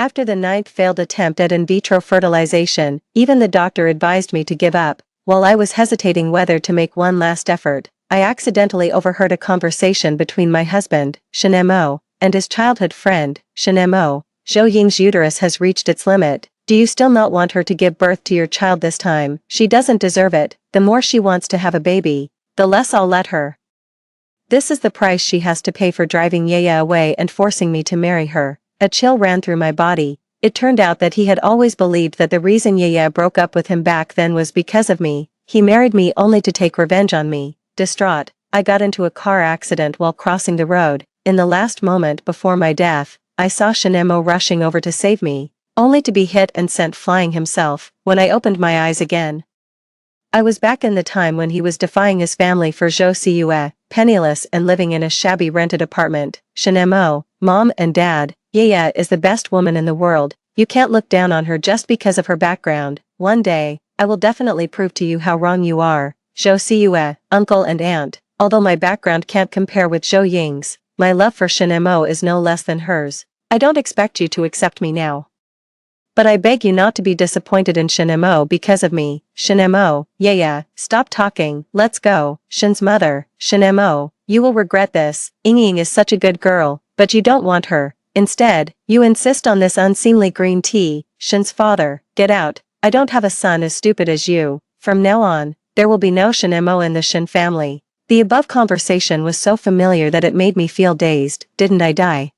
After the 9th failed attempt at in vitro fertilization, even the doctor advised me to give up. While I was hesitating whether to make one last effort, I accidentally overheard a conversation between my husband, Shen Mo, and his childhood friend, Shen Mo. Zhou Ying's uterus has reached its limit. Do you still not want her to give birth to your child this time? She doesn't deserve it. The more she wants to have a baby, the less I'll let her. This is the price she has to pay for driving Yaya away and forcing me to marry her. A chill ran through my body. It turned out that he had always believed that the reason Yaya broke up with him back then was because of me. He married me only to take revenge on me. Distraught, I got into a car accident while crossing the road. In the last moment before my death, I saw Shen Mo rushing over to save me, only to be hit and sent flying himself. When I opened my eyes again, I was back in the time when he was defying his family for Zhou Siyue, penniless and living in a shabby rented apartment. Shen Mo, Mom and Dad, Yaya is the best woman in the world. You can't look down on her just because of her background. One day, I will definitely prove to you how wrong you are. Zhou Siyue, uncle and aunt. Although my background can't compare with Zhou Ying's, my love for Shen Mo is no less than hers. I don't expect you to accept me now, but I beg you not to be disappointed in Shen Mo because of me. Shen Mo, Yaya, stop talking, let's go. Shen's mother, Shen Mo, you will regret this. Ying is such a good girl, but you don't want her. Instead, you insist on this unseemly green tea. Shen's father, get out. I don't have a son as stupid as you. From now on, there will be no Shen Mo in the Shen family. The above conversation was so familiar that it made me feel dazed. Didn't I die?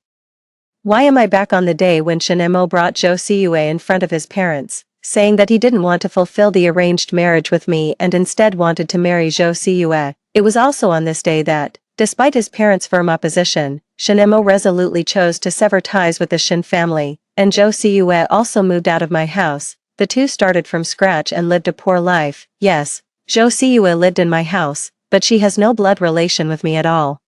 Why am I back on the day when Shen Mo brought Zhou Siyue in front of his parents, saying that he didn't want to fulfill the arranged marriage with me and instead wanted to marry Zhou Siyue? It was also on this day that, despite his parents' firm opposition, Shen Mo resolutely chose to sever ties with the Shen family, and Zhou Siyue also moved out of my house. The two started from scratch and lived a poor life. Yes, Zhou Siyue lived in my house, but she has no blood relation with me at all.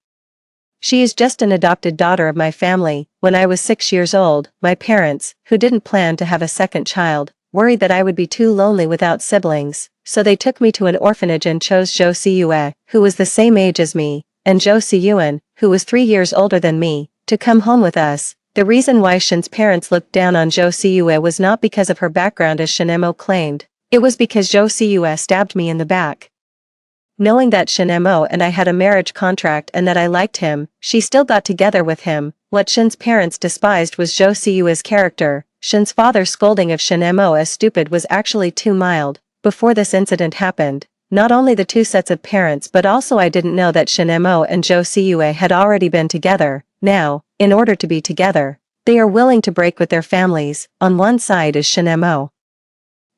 She is just an adopted daughter of my family. When I was 6 years old, my parents, who didn't plan to have a second child, worried that I would be too lonely without siblings, so they took me to an orphanage and chose Zhou Siyue, who was the same age as me, and Zhou Siyuan, who was 3 years older than me, to come home with us. The reason why Shen's parents looked down on Zhou Siyue was not because of her background as Shen Mo claimed. It was because Zhou Siyue stabbed me in the back. Knowing that Shen Mo and I had a marriage contract and that I liked him, she still got together with him. What Shen's parents despised was Zhou Siyue's character. Shen's father's scolding of Shen Mo as stupid was actually too mild. Before this incident happened, not only the two sets of parents but also I didn't know that Shen Mo and Zhou Siyue had already been together. Now, in order to be together, they are willing to break with their families. On one side is Shen Mo,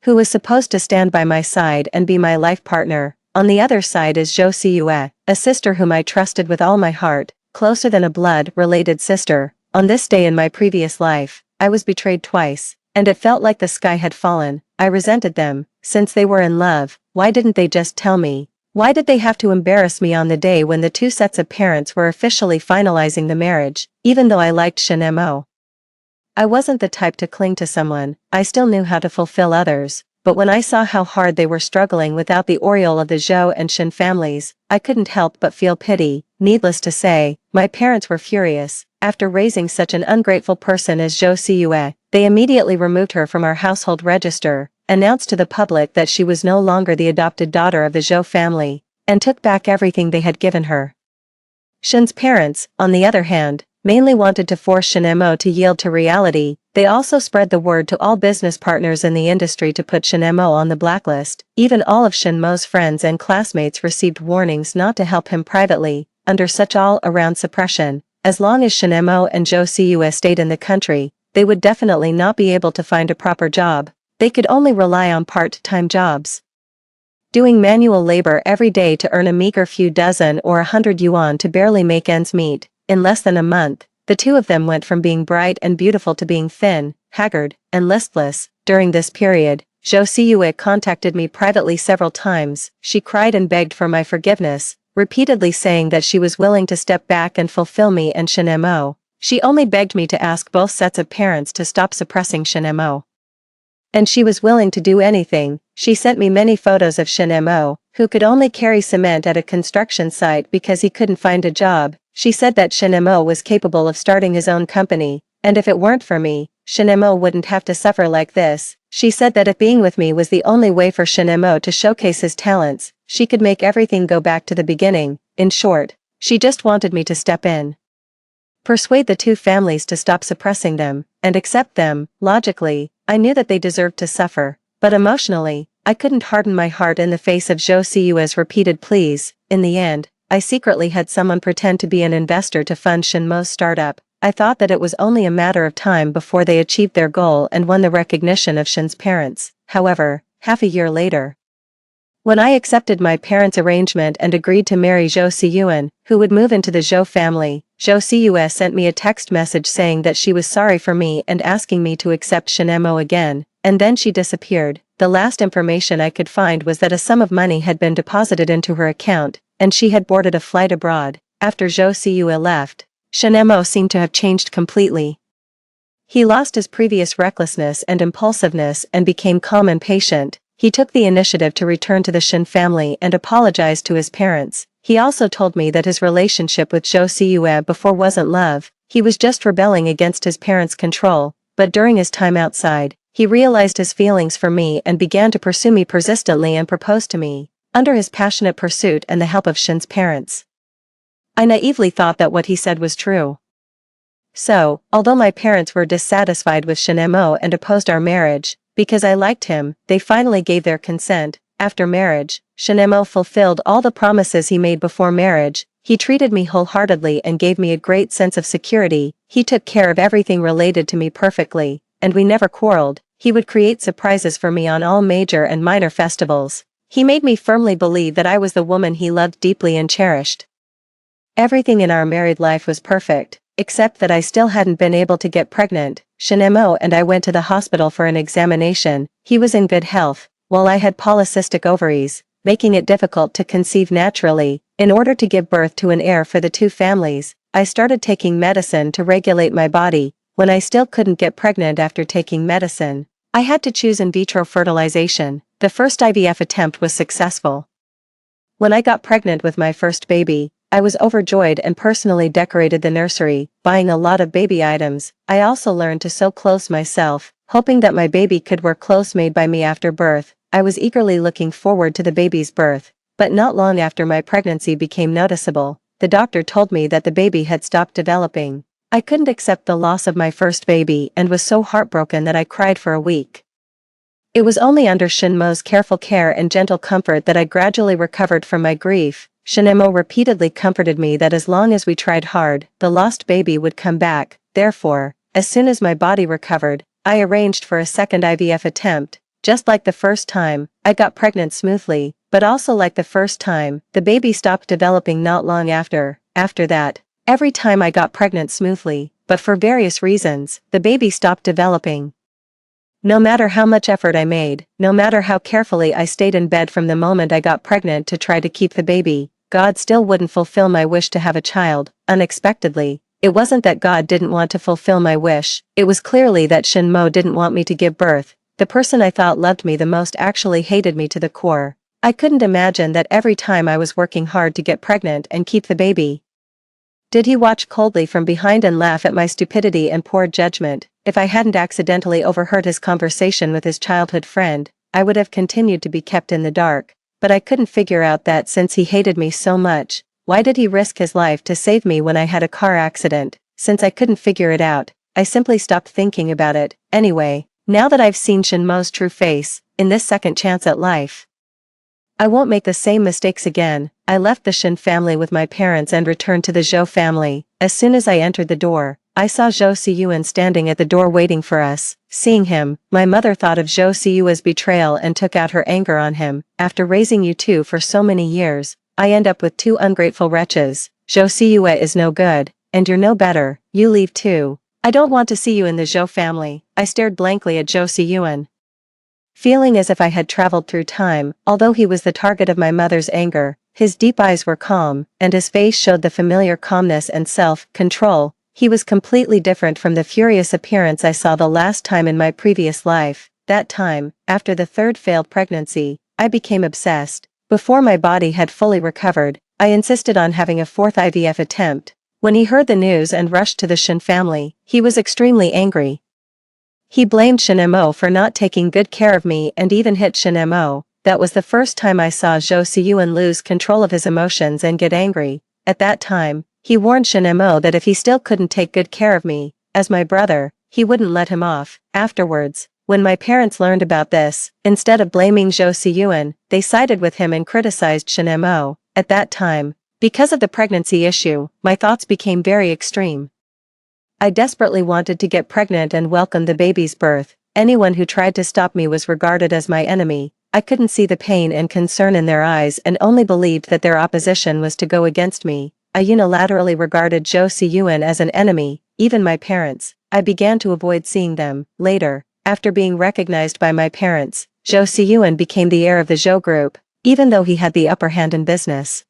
who was supposed to stand by my side and be my life partner. On the other side is Zhou Siyue, a sister whom I trusted with all my heart, closer than a blood-related sister. On this day in my previous life, I was betrayed twice, and it felt like the sky had fallen. I resented them. Since they were in love, why didn't they just tell me? Why did they have to embarrass me on the day when the two sets of parents were officially finalizing the marriage, even though I liked Shen Mo? I wasn't the type to cling to someone. I still knew how to fulfill others. But when I saw how hard they were struggling without the aureole of the Zhou and Shen families, I couldn't help but feel pity. Needless to say, my parents were furious. After raising such an ungrateful person as Zhou Siyue, they immediately removed her from our household register, announced to the public that she was no longer the adopted daughter of the Zhou family, and took back everything they had given her. Shen's parents, on the other hand, mainly wanted to force Shen Mo to yield to reality. They also spread the word to all business partners in the industry to put Shen Mo on the blacklist. Even all of Shen Mo's friends and classmates received warnings not to help him privately. Under such all-around suppression, as long as Shen Mo and Zhou Siyue stayed in the country, they would definitely not be able to find a proper job. They could only rely on part-time jobs, doing manual labor every day to earn a meager few dozen or 100 yuan to barely make ends meet. In less than a month, the two of them went from being bright and beautiful to being thin, haggard, and listless. During this period, Zhou Siyue contacted me privately several times. She cried and begged for my forgiveness, repeatedly saying that she was willing to step back and fulfill me and Shen Mo. She only begged me to ask both sets of parents to stop suppressing Shen Mo, and she was willing to do anything. She sent me many photos of Shen Mo, who could only carry cement at a construction site because he couldn't find a job. She said that Shen Mo was capable of starting his own company, and if it weren't for me, Shin-mo wouldn't have to suffer like this. She said that if being with me was the only way for Shin-mo to showcase his talents, she could make everything go back to the beginning. In short, she just wanted me to step in, persuade the two families to stop suppressing them, and accept them. Logically, I knew that they deserved to suffer, but emotionally, I couldn't harden my heart in the face of Zhou Siyue's repeated pleas. In the end, I secretly had someone pretend to be an investor to fund Shin-mo's startup. I thought that it was only a matter of time before they achieved their goal and won the recognition of Shin's parents. However, half a year later, when I accepted my parents' arrangement and agreed to marry Zhou Siyuan, who would move into the Zhou family, Zhou Siyue sent me a text message saying that she was sorry for me and asking me to accept Shin-mo again, and then she disappeared. The last information I could find was that a sum of money had been deposited into her account, and she had boarded a flight abroad. After Zhou Siyue left, Shin-mo seemed to have changed completely. He lost his previous recklessness and impulsiveness and became calm and patient. He took the initiative to return to the Shin family and apologize to his parents. He also told me that his relationship with Zhou Siyue before wasn't love, he was just rebelling against his parents' control, but during his time outside, he realized his feelings for me and began to pursue me persistently and propose to me, under his passionate pursuit and the help of Shin's parents. I naively thought that what he said was true. So, although my parents were dissatisfied with Shin-mo and opposed our marriage, because I liked him, they finally gave their consent. After marriage, Shin-mo fulfilled all the promises he made before marriage. He treated me wholeheartedly and gave me a great sense of security. He took care of everything related to me perfectly, and we never quarreled. He would create surprises for me on all major and minor festivals. He made me firmly believe that I was the woman he loved deeply and cherished. Everything in our married life was perfect, except that I still hadn't been able to get pregnant. Shin-mo and I went to the hospital for an examination. He was in good health, while I had polycystic ovaries, making it difficult to conceive naturally. In order to give birth to an heir for the two families, I started taking medicine to regulate my body. When I still couldn't get pregnant after taking medicine, I had to choose in vitro fertilization. The first IVF attempt was successful. When I got pregnant with my first baby, I was overjoyed and personally decorated the nursery, buying a lot of baby items. I also learned to sew clothes myself, hoping that my baby could wear clothes made by me after birth. I was eagerly looking forward to the baby's birth, but not long after my pregnancy became noticeable, the doctor told me that the baby had stopped developing. I couldn't accept the loss of my first baby and was so heartbroken that I cried for a week. It was only under Shin-mo's careful care and gentle comfort that I gradually recovered from my grief. Shin-mo repeatedly comforted me that as long as we tried hard, the lost baby would come back. Therefore, as soon as my body recovered, I arranged for a second IVF attempt. Just like the first time, I got pregnant smoothly, but also like the first time, the baby stopped developing not long after. After that, every time I got pregnant smoothly, but for various reasons, the baby stopped developing. No matter how much effort I made, no matter how carefully I stayed in bed from the moment I got pregnant to try to keep the baby, God still wouldn't fulfill my wish to have a child. Unexpectedly, it wasn't that God didn't want to fulfill my wish, it was clearly that Shin-mo didn't want me to give birth. The person I thought loved me the most actually hated me to the core. I couldn't imagine that every time I was working hard to get pregnant and keep the baby. Did he watch coldly from behind and laugh at my stupidity and poor judgment? If I hadn't accidentally overheard his conversation with his childhood friend, I would have continued to be kept in the dark. But I couldn't figure out that since he hated me so much, why did he risk his life to save me when I had a car accident? Since I couldn't figure it out, I simply stopped thinking about it. Anyway, now that I've seen Shin-mo's true face, in this second chance at life, I won't make the same mistakes again. I left the Shin family with my parents and returned to the Zhou family. As soon as I entered the door, I saw Zhou Siyuan standing at the door waiting for us. Seeing him, my mother thought of Zhou Siyue's betrayal and took out her anger on him. After raising you two for so many years, I end up with two ungrateful wretches. Zhou Siyue is no good, and you're no better. You leave too. I don't want to see you in the Zhou family. I stared blankly at Zhou Siyuan, feeling as if I had traveled through time. Although he was the target of my mother's anger, his deep eyes were calm, and his face showed the familiar calmness and self-control. He was completely different from the furious appearance I saw the last time in my previous life. That time, after the third failed pregnancy, I became obsessed. Before my body had fully recovered, I insisted on having a fourth IVF attempt. When he heard the news and rushed to the Shin family, he was extremely angry. He blamed Shinemo for not taking good care of me and even hit Shinemo. That was the first time I saw Zhou Siyuan lose control of his emotions and get angry. At that time, he warned Shinemo that if he still couldn't take good care of me, as my brother, he wouldn't let him off. Afterwards, when my parents learned about this, instead of blaming Zhou Siyuan, they sided with him and criticized Shinemo. At that time, because of the pregnancy issue, my thoughts became very extreme. I desperately wanted to get pregnant and welcome the baby's birth. Anyone who tried to stop me was regarded as my enemy. I couldn't see the pain and concern in their eyes and only believed that their opposition was to go against me. I unilaterally regarded Zhou Siyuan as an enemy, even my parents. I began to avoid seeing them. Later, after being recognized by my parents, Zhou Siyuan became the heir of the Zhou group, even though he had the upper hand in business.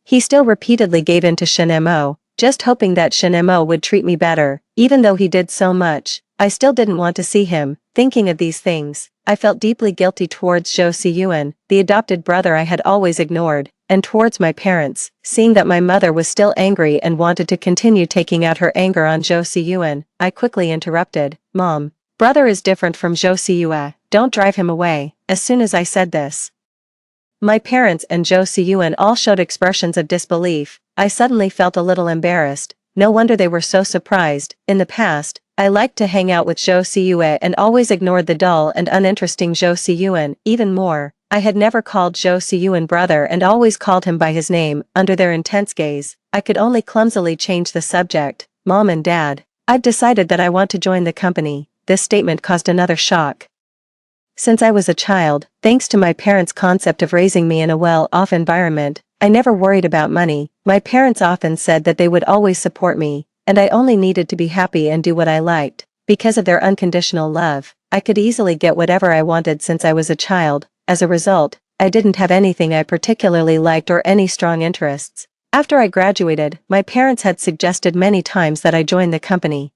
He still repeatedly gave in to Shinemo, just hoping that Shinemo would treat me better. Even though he did so much, I still didn't want to see him. Thinking of these things, I felt deeply guilty towards Zhou Siyuan, the adopted brother I had always ignored, and towards my parents, seeing that my mother was still angry and wanted to continue taking out her anger on Zhou Siyuan. I quickly interrupted, "Mom, brother is different from Zhou Siyuan, don't drive him away." As soon as I said this, my parents and Zhou Siyuan all showed expressions of disbelief. I suddenly felt a little embarrassed. No wonder they were so surprised. In the past, I liked to hang out with Zhou Siyuan and always ignored the dull and uninteresting Zhou Siyuan. Even more, I had never called Zhou Siyuan brother and always called him by his name. Under their intense gaze, I could only clumsily change the subject. "Mom and Dad, I've decided that I want to join the company." This statement caused another shock. Since I was a child, thanks to my parents' concept of raising me in a well-off environment, I never worried about money. My parents often said that they would always support me, and I only needed to be happy and do what I liked. Because of their unconditional love, I could easily get whatever I wanted since I was a child. As a result, I didn't have anything I particularly liked or any strong interests. After I graduated, my parents had suggested many times that I join the company.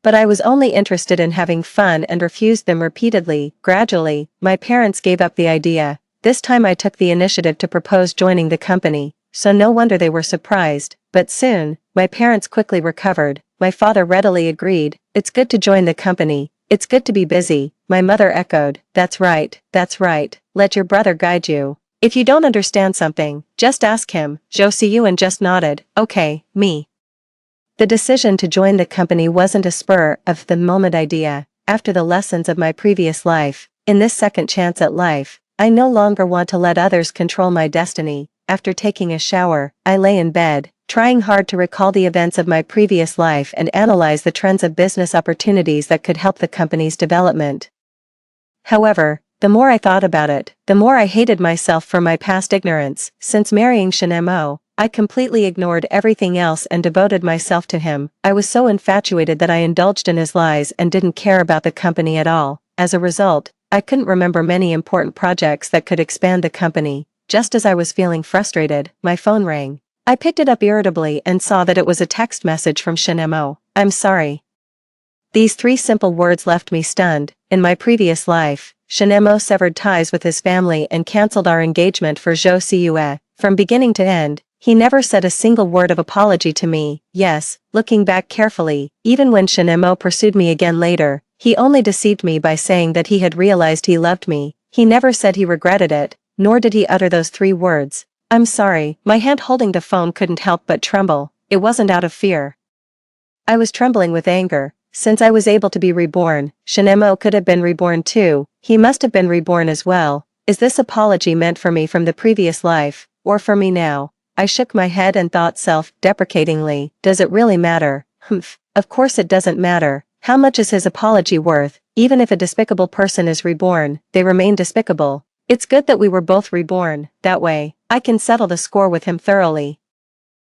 But I was only interested in having fun and refused them repeatedly. Gradually, my parents gave up the idea. This time I took the initiative to propose joining the company, so no wonder they were surprised. But soon, my parents quickly recovered. My father readily agreed, "It's good to join the company. It's good to be busy." My mother echoed, that's right, let your brother guide you. If you don't understand something, just ask him." Zhou Siyuan just nodded, "Okay, me." The decision to join the company wasn't a spur-of-the-moment idea. After the lessons of my previous life, in this second chance at life, I no longer want to let others control my destiny. After taking a shower, I lay in bed, trying hard to recall the events of my previous life and analyze the trends of business opportunities that could help the company's development. However, the more I thought about it, the more I hated myself for my past ignorance. Since marrying Shinemo, I completely ignored everything else and devoted myself to him. I was so infatuated that I indulged in his lies and didn't care about the company at all. As a result, I couldn't remember many important projects that could expand the company. Just as I was feeling frustrated, my phone rang. I picked it up irritably and saw that it was a text message from Shinemo. "I'm sorry." These 3 simple words left me stunned. In my previous life, Shinemo severed ties with his family and cancelled our engagement for Zhou Siyue. From beginning to end, he never said a single word of apology to me. Yes, looking back carefully, even when Shinemo pursued me again later, he only deceived me by saying that he had realized he loved me. He never said he regretted it, nor did he utter those 3 words. "I'm sorry." My hand holding the phone couldn't help but tremble. It wasn't out of fear. I was trembling with anger. Since I was able to be reborn, Shinemo could have been reborn too. He must have been reborn as well. Is this apology meant for me from the previous life, or for me now? I shook my head and thought self-deprecatingly, does it really matter? Humph, of course it doesn't matter. How much is his apology worth? Even if a despicable person is reborn, they remain despicable. It's good that we were both reborn. That way, I can settle the score with him thoroughly.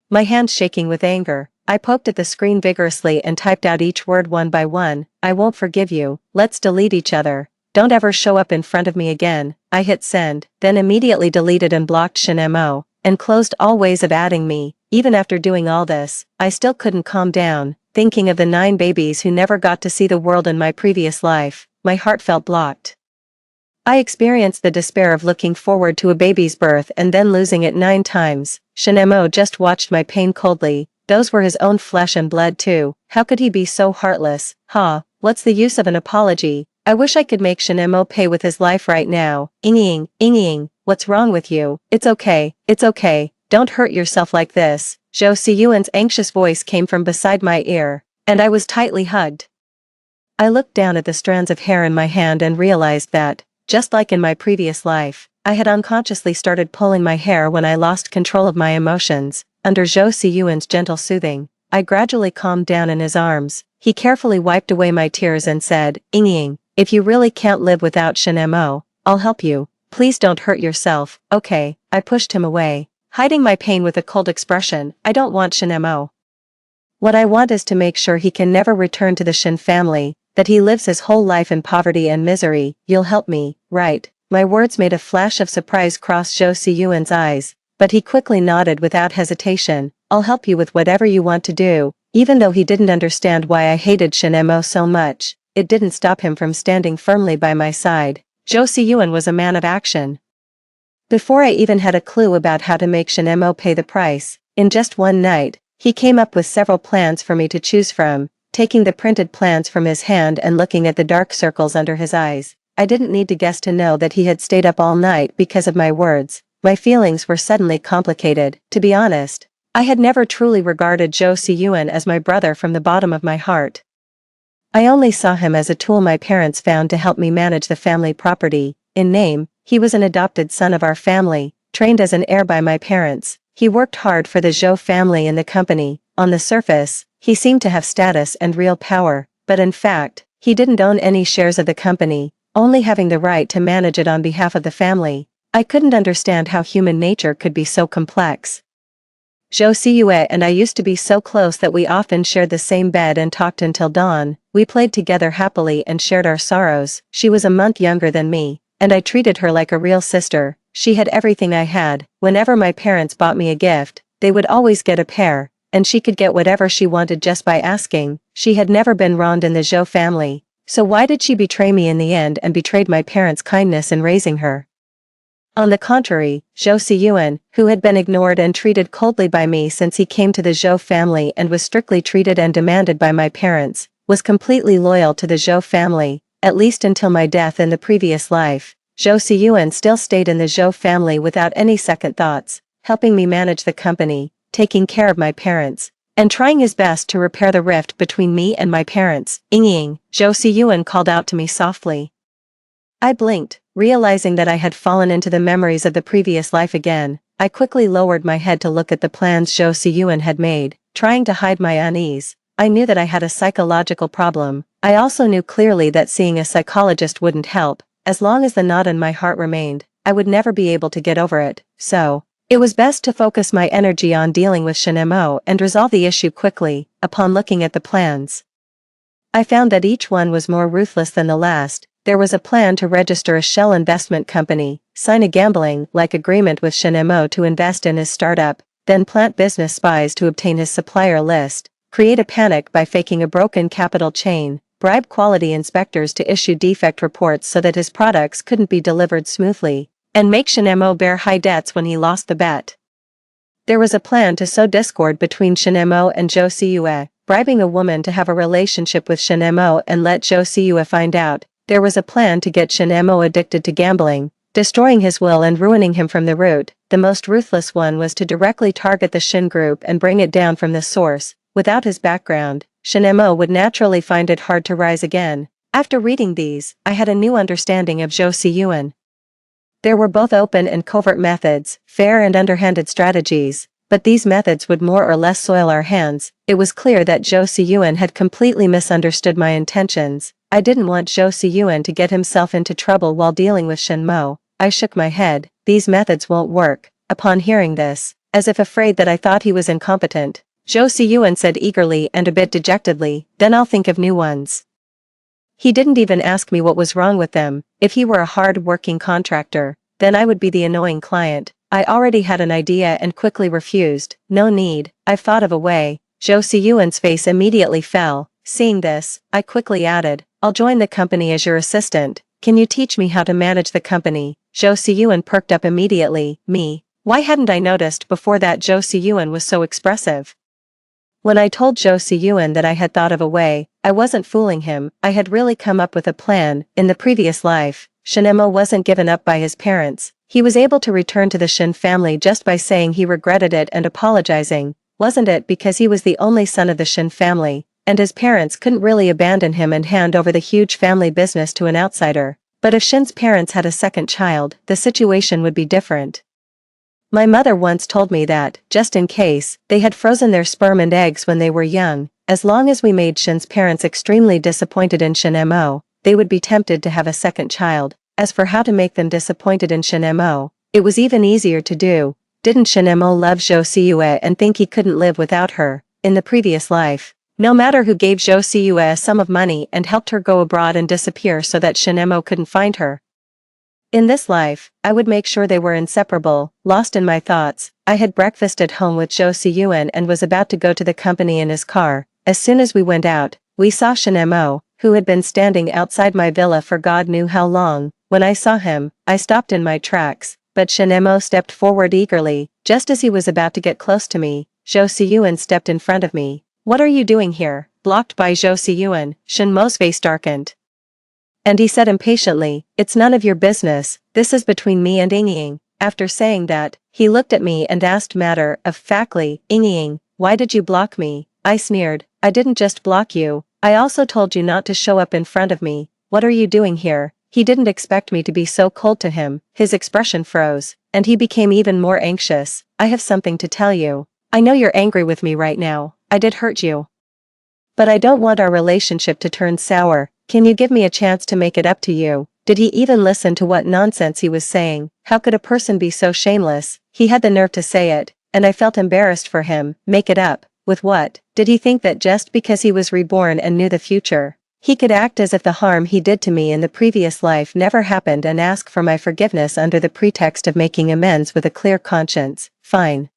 My hands shaking with anger, I poked at the screen vigorously and typed out each word one by one. "I won't forgive you. Let's delete each other. Don't ever show up in front of me again." I hit send, then immediately deleted and blocked Shinemo, and closed all ways of adding me. Even after doing all this, I still couldn't calm down. Thinking of the 9 babies who never got to see the world in my previous life, my heart felt blocked. I experienced the despair of looking forward to a baby's birth and then losing it 9 times. Shinemo just watched my pain coldly. Those were his own flesh and blood too. How could he be so heartless? What's the use of an apology? I wish I could make Shinemo pay with his life right now. Inging, what's wrong with you? It's okay, don't hurt yourself like this. Zhou Siyuan's anxious voice came from beside my ear, and I was tightly hugged. I looked down at the strands of hair in my hand and realized that, just like in my previous life, I had unconsciously started pulling my hair when I lost control of my emotions. Under Zhou Siyuan's gentle soothing, I gradually calmed down in his arms. He carefully wiped away my tears and said, Ying, if you really can't live without Shinemo, I'll help you. Please don't hurt yourself, okay? I pushed him away, hiding my pain with a cold expression. I don't want Shinemo. What I want is to make sure he can never return to the Shin family, that he lives his whole life in poverty and misery. You'll help me, right? My words made a flash of surprise cross Zhou Siyuan's eyes, but he quickly nodded without hesitation. I'll help you with whatever you want to do. Even though he didn't understand why I hated Shinemo so much, it didn't stop him from standing firmly by my side. Zhou Siyuan was a man of action. Before I even had a clue about how to make Shinemo pay the price, in just one night, he came up with several plans for me to choose from, taking the printed plans from his hand and looking at the dark circles under his eyes. I didn't need to guess to know that he had stayed up all night because of my words. My feelings were suddenly complicated. To be honest, I had never truly regarded Zhou Siyuan as my brother from the bottom of my heart. I only saw him as a tool my parents found to help me manage the family property. In name, he was an adopted son of our family, trained as an heir by my parents. He worked hard for the Zhou family and the company. On the surface, he seemed to have status and real power, but in fact, he didn't own any shares of the company, only having the right to manage it on behalf of the family. I couldn't understand how human nature could be so complex. Zhou Siyue and I used to be so close that we often shared the same bed and talked until dawn. We played together happily and shared our sorrows. She was a month younger than me, and I treated her like a real sister. She had everything I had. Whenever my parents bought me a gift, they would always get a pair, and she could get whatever she wanted just by asking. She had never been wronged in the Zhou family, so why did she betray me in the end and betrayed my parents' kindness in raising her? On the contrary, Zhou Siyuan, who had been ignored and treated coldly by me since he came to the Zhou family and was strictly treated and demanded by my parents, was completely loyal to the Zhou family, at least until my death in the previous life. Zhou Siyuan still stayed in the Zhou family without any second thoughts, helping me manage the company, taking care of my parents, and trying his best to repair the rift between me and my parents. Ying, Zhou Siyuan called out to me softly. I blinked, realizing that I had fallen into the memories of the previous life again. I quickly lowered my head to look at the plans Zhou Siyuan had made, trying to hide my unease. I knew that I had a psychological problem. I also knew clearly that seeing a psychologist wouldn't help. As long as the knot in my heart remained, I would never be able to get over it. So, it was best to focus my energy on dealing with Shinemo and resolve the issue quickly. Upon looking at the plans, I found that each one was more ruthless than the last. There was a plan to register a shell investment company, sign a gambling-like agreement with Shinemo to invest in his startup, then plant business spies to obtain his supplier list, create a panic by faking a broken capital chain, bribe quality inspectors to issue defect reports so that his products couldn't be delivered smoothly, and make Shinemo bear high debts when he lost the bet. There was a plan to sow discord between Shinemo and Zhou Siyue, bribing a woman to have a relationship with Shinemo and let Zhou Siyue find out. There was a plan to get Shinemo addicted to gambling, destroying his will and ruining him from the root. The most ruthless one was to directly target the Shin group and bring it down from the source. Without his background, Shinemo would naturally find it hard to rise again. After reading these, I had a new understanding of Zhou Siyuan. There were both open and covert methods, fair and underhanded strategies, but these methods would more or less soil our hands. It was clear that Zhou Siyuan had completely misunderstood my intentions. I didn't want Zhou Siyuan to get himself into trouble while dealing with Shinmo. I shook my head. These methods won't work. Upon hearing this, as if afraid that I thought he was incompetent, Zhou Siyuan said eagerly and a bit dejectedly, then I'll think of new ones. He didn't even ask me what was wrong with them. If he were a hard-working contractor, then I would be the annoying client. I already had an idea and quickly refused. No need, I've thought of a way. Zhou Siyuan's face immediately fell. Seeing this, I quickly added, I'll join the company as your assistant. Can you teach me how to manage the company? Zhou Siyuan perked up immediately. Me? Why hadn't I noticed before that Zhou Siyuan was so expressive? When I told Zhou Siyuan that I had thought of a way, I wasn't fooling him, I had really come up with a plan. In the previous life, Shinemo wasn't given up by his parents. He was able to return to the Shin family just by saying he regretted it and apologizing. Wasn't it because he was the only son of the Shin family, and his parents couldn't really abandon him and hand over the huge family business to an outsider? But if Shin's parents had a second child, the situation would be different. My mother once told me that, just in case, they had frozen their sperm and eggs when they were young, as long as we made Shin's parents extremely disappointed in Shin-mo, they would be tempted to have a second child. As for how to make them disappointed in Shin-mo, it was even easier to do. Didn't Shin-mo love Jo Si-yue and think he couldn't live without her? In the previous life, no matter who gave Jo Si-yue a sum of money and helped her go abroad and disappear so that Shin-mo couldn't find her. In this life, I would make sure they were inseparable. Lost in my thoughts, I had breakfast at home with Jo Si-yue and was about to go to the company in his car. As soon as we went out, we saw Shin-mo, who had been standing outside my villa for God knew how long. When I saw him, I stopped in my tracks, but Shin-mo stepped forward eagerly. Just as he was about to get close to me, Jo Si-yue stepped in front of me. "What are you doing here?" Blocked by Jo Si-yue, Shin-mo's face darkened. And he said impatiently, "It's none of your business, this is between me and Ying." After saying that, he looked at me and asked matter-of-factly, "Ying, why did you block me?" I sneered, "I didn't just block you, I also told you not to show up in front of me. What are you doing here?" He didn't expect me to be so cold to him. His expression froze, and he became even more anxious. "I have something to tell you. I know you're angry with me right now, I did hurt you. But I don't want our relationship to turn sour. Can you give me a chance to make it up to you?" Did he even listen to what nonsense he was saying? How could a person be so shameless? He had the nerve to say it, and I felt embarrassed for him. Make it up? With what? Did he think that just because he was reborn and knew the future, he could act as if the harm he did to me in the previous life never happened and ask for my forgiveness under the pretext of making amends with a clear conscience? Fine.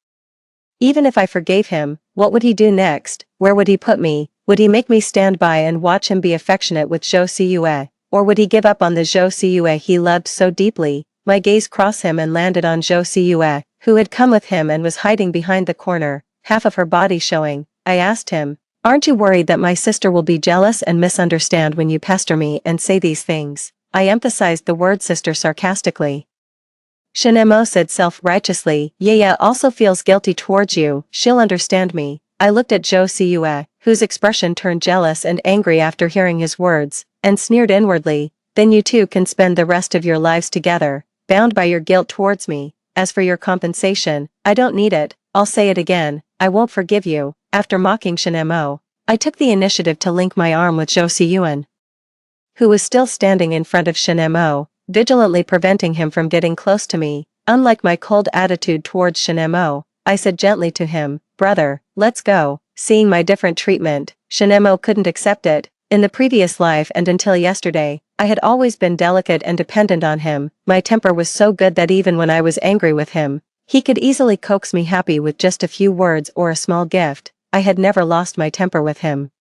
Even if I forgave him, what would he do next? Where would he put me? Would he make me stand by and watch him be affectionate with Jo Si-yue? Or would he give up on the Jo Si-yue he loved so deeply? My gaze crossed him and landed on Jo Si-yue, who had come with him and was hiding behind the corner, half of her body showing. I asked him, "Aren't you worried that my sister will be jealous and misunderstand when you pester me and say these things?" I emphasized the word sister sarcastically. Shin-mo said self-righteously, "Yeah, also feels guilty towards you, she'll understand me." I looked at Jo Si-yue, whose expression turned jealous and angry after hearing his words, and sneered inwardly. "Then you two can spend the rest of your lives together, bound by your guilt towards me. As for your compensation, I don't need it. I'll say it again, I won't forgive you." After mocking Shin-mo, I took the initiative to link my arm with Jo Si-yue, who was still standing in front of Shin-mo, vigilantly preventing him from getting close to me. Unlike my cold attitude towards Shin-mo, I said gently to him, "Brother, let's go." Seeing my different treatment, Shin-mo couldn't accept it. In the previous life and until yesterday, I had always been delicate and dependent on him. My temper was so good that even when I was angry with him, he could easily coax me happy with just a few words or a small gift. I had never lost my temper with him.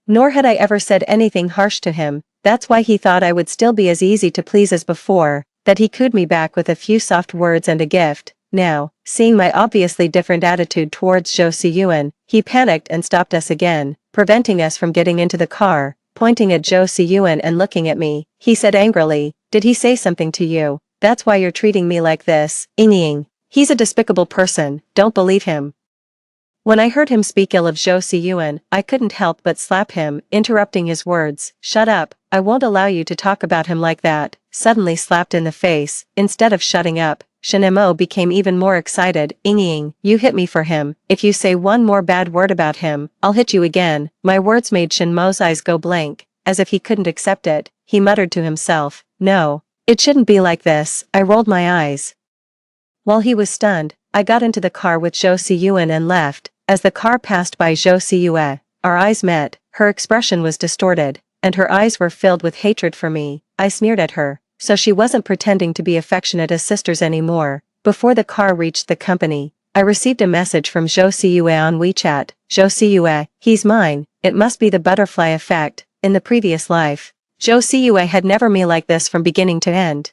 Nor had I ever said anything harsh to him. That's why he thought I would still be as easy to please as before, that he cooed me back with a few soft words and a gift. Now, seeing my obviously different attitude towards Jo Si-yue, he panicked and stopped us again, preventing us from getting into the car. Pointing at Jo Si-yue and looking at me, he said angrily, "Did he say something to you? That's why you're treating me like this?" Ying. He's a despicable person, don't believe him. When I heard him speak ill of Jo Si-yue, I couldn't help but slap him, interrupting his words. "Shut up, I won't allow you to talk about him like that." Suddenly slapped in the face. Instead of shutting up, Shin-mo became even more excited. "Ying, you hit me for him. If you say one more bad word about him, I'll hit you again." My words made Shin-mo's eyes go blank. As if he couldn't accept it, he muttered to himself, "No, it shouldn't be like this." I rolled my eyes. While he was stunned, I got into the car with Jo Si-yue and left. As the car passed by Jo Si-yue, our eyes met. Her expression was distorted, and her eyes were filled with hatred for me. I sneered at her, so she wasn't pretending to be affectionate as sisters anymore. Before the car reached the company, I received a message from Jo Si-yue on WeChat. "Jo Si-yue, he's mine." It must be the butterfly effect. In the previous life, Jo Si-yue had never me like this from beginning to end.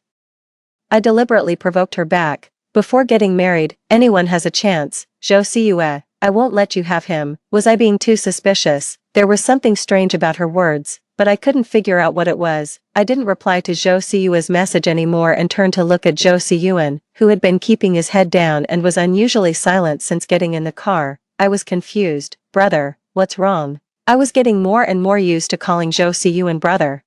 I deliberately provoked her back. "Before getting married, anyone has a chance. Jo Si-yue, I won't let you have him." Was I being too suspicious? There was something strange about her words, but I couldn't figure out what it was. I didn't reply to Zhou Siyue's message anymore and turned to look at Zhou Siyuan, who had been keeping his head down and was unusually silent since getting in the car. I was confused. Brother, what's wrong? I was getting more and more used to calling Zhou Siyuan brother.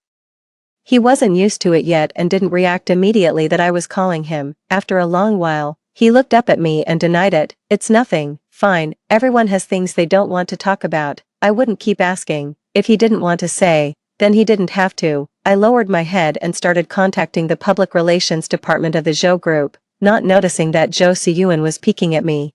He wasn't used to it yet and didn't react immediately that I was calling him. After a long while, he looked up at me and denied it. It's nothing. Fine, everyone has things they don't want to talk about. I wouldn't keep asking. If he didn't want to say, then he didn't have to. I lowered my head and started contacting the public relations department of the Zhou group, not noticing that Zhou Siyuan was peeking at me.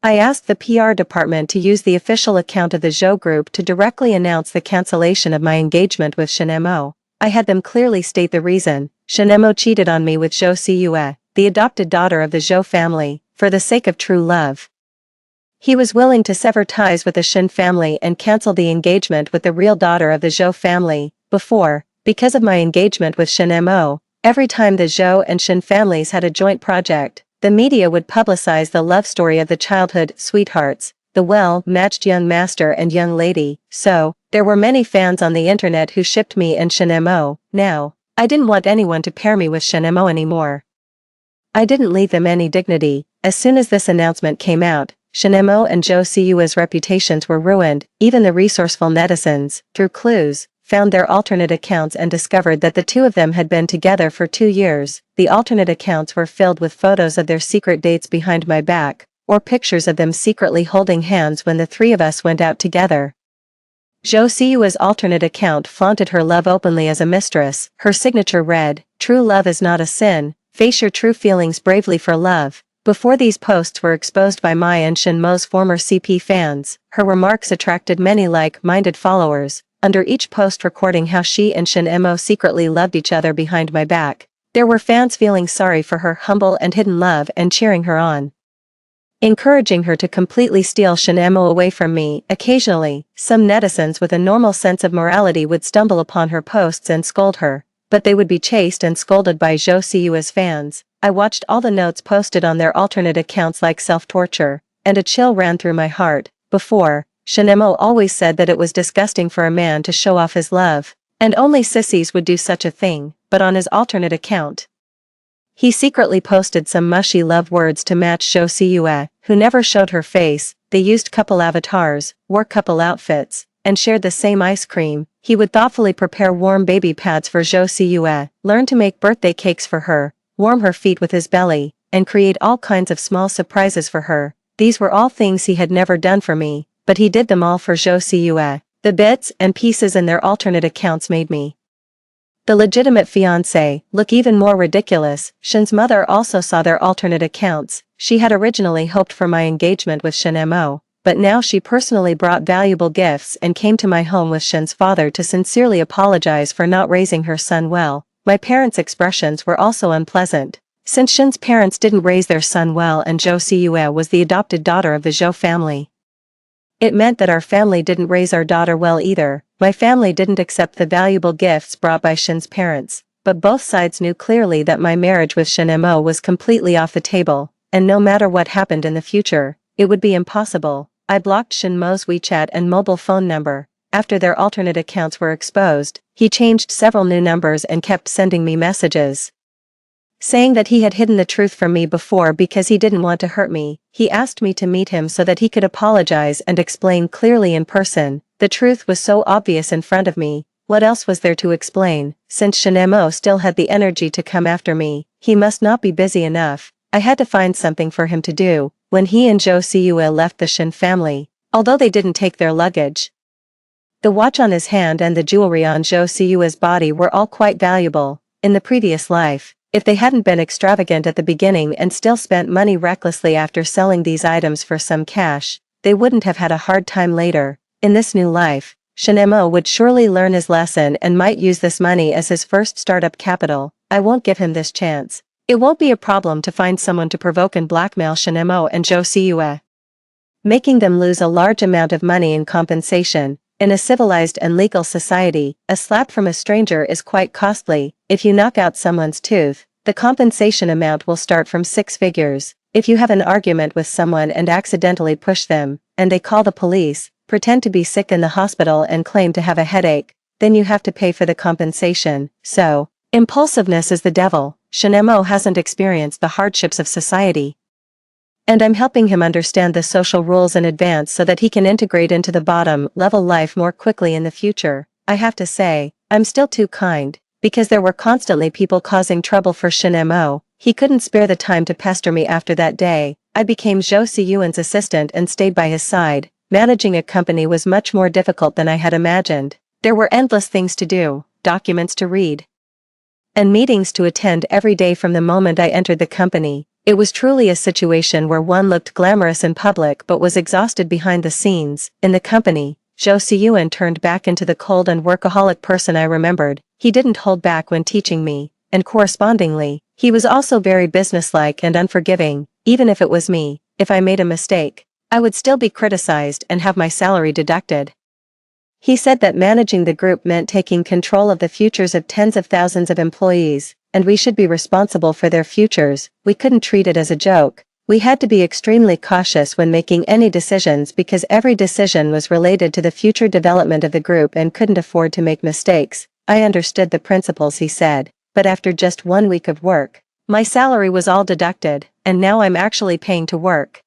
I asked the PR department to use the official account of the Zhou group to directly announce the cancellation of my engagement with Shinemo. I had them clearly state the reason. Shinemo cheated on me with Zhou Siyue, the adopted daughter of the Zhou family, for the sake of true love. He was willing to sever ties with the Shin family and cancel the engagement with the real daughter of the Zhou family. Because of my engagement with Shinemo, every time the Zhou and Shin families had a joint project, the media would publicize the love story of the childhood sweethearts, the well-matched young master and young lady. So, there were many fans on the internet who shipped me and Shinemo. Now, I didn't want anyone to pair me with Shinemo anymore. I didn't leave them any dignity. As soon as this announcement came out, Shinemo and Zhou Siyue's reputations were ruined. Even the resourceful netizens, through clues, found their alternate accounts and discovered that the two of them had been together for 2 years. The alternate accounts were filled with photos of their secret dates behind my back, or pictures of them secretly holding hands when the three of us went out together. Zhou Siyue's alternate account flaunted her love openly as a mistress. Her signature read, "True love is not a sin, face your true feelings bravely for love." Before these posts were exposed by Mai and Shinmo's former CP fans, her remarks attracted many like-minded followers, under each post recording how she and Shinemo secretly loved each other behind my back. There were fans feeling sorry for her humble and hidden love and cheering her on, encouraging her to completely steal Shinemo away from me. Occasionally, some netizens with a normal sense of morality would stumble upon her posts and scold her, but they would be chased and scolded by Zhou Siyue's fans. I watched all the notes posted on their alternate accounts like self-torture, and a chill ran through my heart. Before, Shinemo always said that it was disgusting for a man to show off his love, and only sissies would do such a thing, but on his alternate account, he secretly posted some mushy love words to match Zhou Siyue, who never showed her face. They used couple avatars, wore couple outfits, and shared the same ice cream. He would thoughtfully prepare warm baby pads for Zhou Siyue, learn to make birthday cakes for her, warm her feet with his belly, and create all kinds of small surprises for her. These were all things he had never done for me, but he did them all for Zhou Siyue. The bits and pieces in their alternate accounts made me, the legitimate fiancé, look even more ridiculous. Shin's mother also saw their alternate accounts. She had originally hoped for my engagement with Shinemo, but now she personally brought valuable gifts and came to my home with Shin's father to sincerely apologize for not raising her son well. My parents' expressions were also unpleasant. Since Shin's parents didn't raise their son well and Zhou Siyue was the adopted daughter of the Zhou family, it meant that our family didn't raise our daughter well either. My family didn't accept the valuable gifts brought by Shin's parents, but both sides knew clearly that my marriage with Shinemo was completely off the table, and no matter what happened in the future, it would be impossible. I blocked Shinmo's WeChat and mobile phone number. After their alternate accounts were exposed, he changed several new numbers and kept sending me messages, saying that he had hidden the truth from me before because he didn't want to hurt me. He asked me to meet him so that he could apologize and explain clearly in person. The truth was so obvious in front of me, what else was there to explain? Since Shinemo still had the energy to come after me, he must not be busy enough. I had to find something for him to do. When he and Zhou Siyue left the Shin family, although they didn't take their luggage, the watch on his hand and the jewelry on Zhou Siyue's body were all quite valuable. In the previous life, if they hadn't been extravagant at the beginning and still spent money recklessly after selling these items for some cash, they wouldn't have had a hard time later. In this new life, Shinemo would surely learn his lesson and might use this money as his first startup capital. I won't give him this chance. It won't be a problem to find someone to provoke and blackmail Shinemo and Zhou Siyue, making them lose a large amount of money in compensation. In a civilized and legal society, a slap from a stranger is quite costly. If you knock out someone's tooth, the compensation amount will start from 6 figures. If you have an argument with someone and accidentally push them, and they call the police, pretend to be sick in the hospital and claim to have a headache, then you have to pay for the compensation. So, impulsiveness is the devil. Shinemo hasn't experienced the hardships of society. And I'm helping him understand the social rules in advance so that he can integrate into the bottom-level life more quickly in the future. I have to say, I'm still too kind, because there were constantly people causing trouble for Shinemo. He couldn't spare the time to pester me after that day. I became Zhou Siyuan's assistant and stayed by his side. Managing a company was much more difficult than I had imagined. There were endless things to do, documents to read, and meetings to attend every day from the moment I entered the company. It was truly a situation where one looked glamorous in public but was exhausted behind the scenes. In the company, Zhou Siyuan turned back into the cold and workaholic person I remembered. He didn't hold back when teaching me, and correspondingly, he was also very businesslike and unforgiving. Even if it was me, if I made a mistake, I would still be criticized and have my salary deducted. He said that managing the group meant taking control of the futures of tens of thousands of employees, and we should be responsible for their futures. We couldn't treat it as a joke. We had to be extremely cautious when making any decisions because every decision was related to the future development of the group and couldn't afford to make mistakes. I understood the principles, he said, but after just 1 week of work, my salary was all deducted, and now I'm actually paying to work.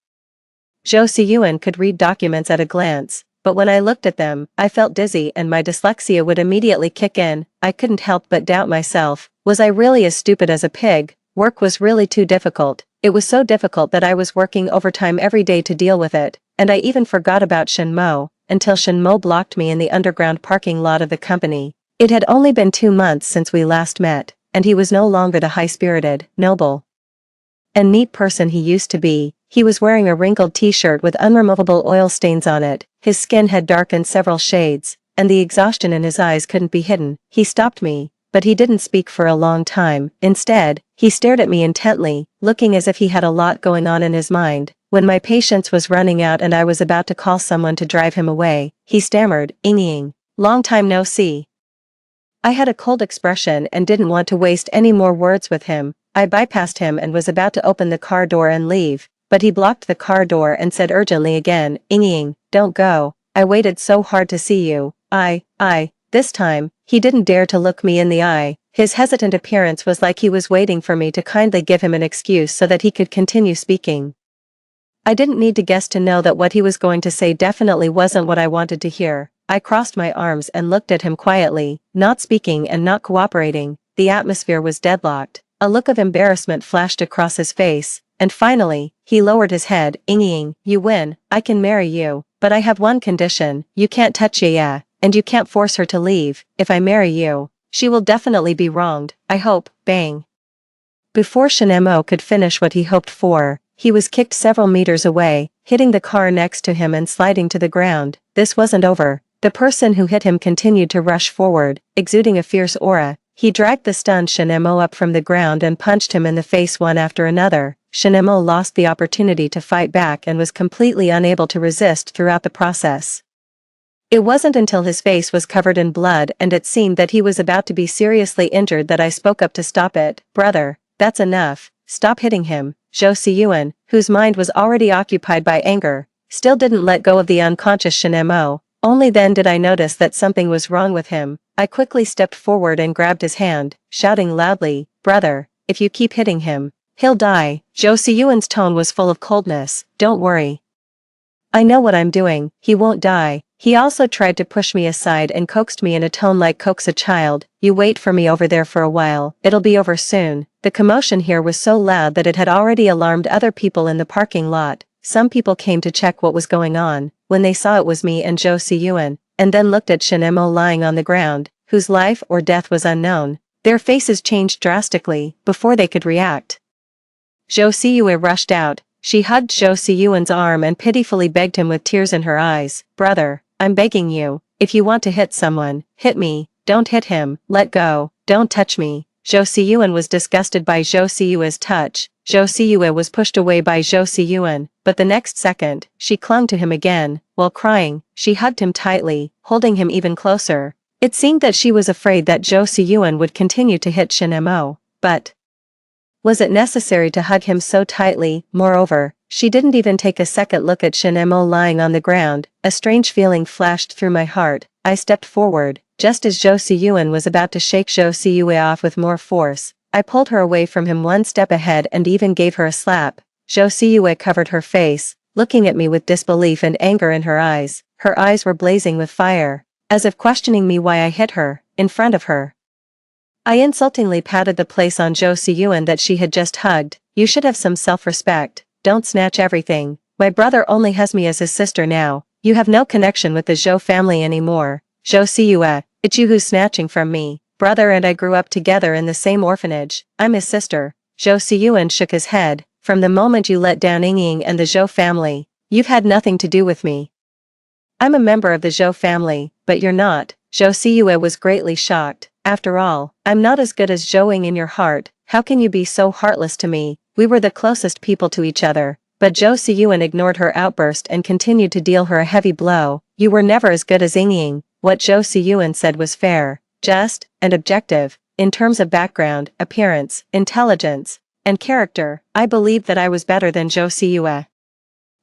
Zhou Siyuan could read documents at a glance, but when I looked at them, I felt dizzy and my dyslexia would immediately kick in. I couldn't help but doubt myself. Was I really as stupid as a pig? Work was really too difficult. It was so difficult that I was working overtime every day to deal with it, and I even forgot about Shinmo, until Shinmo blocked me in the underground parking lot of the company. It had only been 2 months since we last met, and he was no longer the high-spirited, noble, and neat person he used to be. He was wearing a wrinkled t-shirt with unremovable oil stains on it. His skin had darkened several shades, and the exhaustion in his eyes couldn't be hidden. He stopped me, but he didn't speak for a long time. Instead, he stared at me intently, looking as if he had a lot going on in his mind. When my patience was running out and I was about to call someone to drive him away, he stammered, "Ying, long time no see." I had a cold expression and didn't want to waste any more words with him. I bypassed him and was about to open the car door and leave, but he blocked the car door and said urgently again, "Ying, don't go. I waited so hard to see you." This time, he didn't dare to look me in the eye. His hesitant appearance was like he was waiting for me to kindly give him an excuse so that he could continue speaking. I didn't need to guess to know that what he was going to say definitely wasn't what I wanted to hear. I crossed my arms and looked at him quietly, not speaking and not cooperating. The atmosphere was deadlocked. A look of embarrassment flashed across his face, and finally, he lowered his head. "Ying, you win. I can marry you, but I have one condition. You can't touch Yaya, and you can't force her to leave. If I marry you, she will definitely be wronged. I hope." Bang. Before Shinemo could finish what he hoped for, he was kicked several meters away, hitting the car next to him and sliding to the ground. This wasn't over. The person who hit him continued to rush forward, exuding a fierce aura. He dragged the stunned Shinemo up from the ground and punched him in the face one after another. Shinemo lost the opportunity to fight back and was completely unable to resist throughout the process. It wasn't until his face was covered in blood and it seemed that he was about to be seriously injured that I spoke up to stop it. "Brother, that's enough. Stop hitting him." Zhou Siyuan, whose mind was already occupied by anger, still didn't let go of the unconscious Shinemo. Only then did I notice that something was wrong with him. I quickly stepped forward and grabbed his hand, shouting loudly, "Brother, if you keep hitting him, he'll die." Zhou Siyuan's tone was full of coldness. "Don't worry. I know what I'm doing. He won't die." He also tried to push me aside and coaxed me in a tone like coax a child. "You wait for me over there for a while. It'll be over soon." The commotion here was so loud that it had already alarmed other people in the parking lot. Some people came to check what was going on. When they saw it was me and Zhou Siyuan, and then looked at Shinemo lying on the ground, whose life or death was unknown, their faces changed drastically before they could react. Zhou Siyue rushed out. She hugged Zhou Siyuan's arm and pitifully begged him with tears in her eyes, "Brother, I'm begging you, if you want to hit someone, hit me. Don't hit him. Let go. Don't touch me." Zhou Siyuan was disgusted by Zhou Siyue's touch. Zhou Siyue was pushed away by Zhou Siyuan, but the next second, she clung to him again. While crying, she hugged him tightly, holding him even closer. It seemed that she was afraid that Zhou Siyuan would continue to hit Shinemo, but was it necessary to hug him so tightly? Moreover, She didn't even take a second look at Shinemo lying on the ground. A strange feeling flashed through my heart. I stepped forward, just as Zhou Siyuan was about to shake Zhou Siyue off with more force. I pulled her away from him one step ahead and even gave her a slap. Zhou Siyue covered her face, looking at me with disbelief and anger in her eyes. Her eyes were blazing with fire, as if questioning me why I hit her, in front of her. I insultingly patted the place on Zhou Siyuan that she had just hugged. You should have some self-respect. Don't snatch everything. My brother only has me as his sister now. You have no connection with the Zhou family anymore. Zhou Siyue, it's you who's snatching from me. Brother and I grew up together in the same orphanage. I'm his sister. Zhou Siyuan shook his head. From the moment you let down Ying and the Zhou family, you've had nothing to do with me. I'm a member of the Zhou family, but you're not. Zhou Siyue was greatly shocked. After all, I'm not as good as Zhou Ying in your heart. How can you be so heartless to me? We were the closest people to each other. But Zhou Siyuan ignored her outburst and continued to deal her a heavy blow. You were never as good as Ying. What Zhou Siyuan said was fair, just, and objective. In terms of background, appearance, intelligence, and character, I believed that I was better than Zhou Siyue.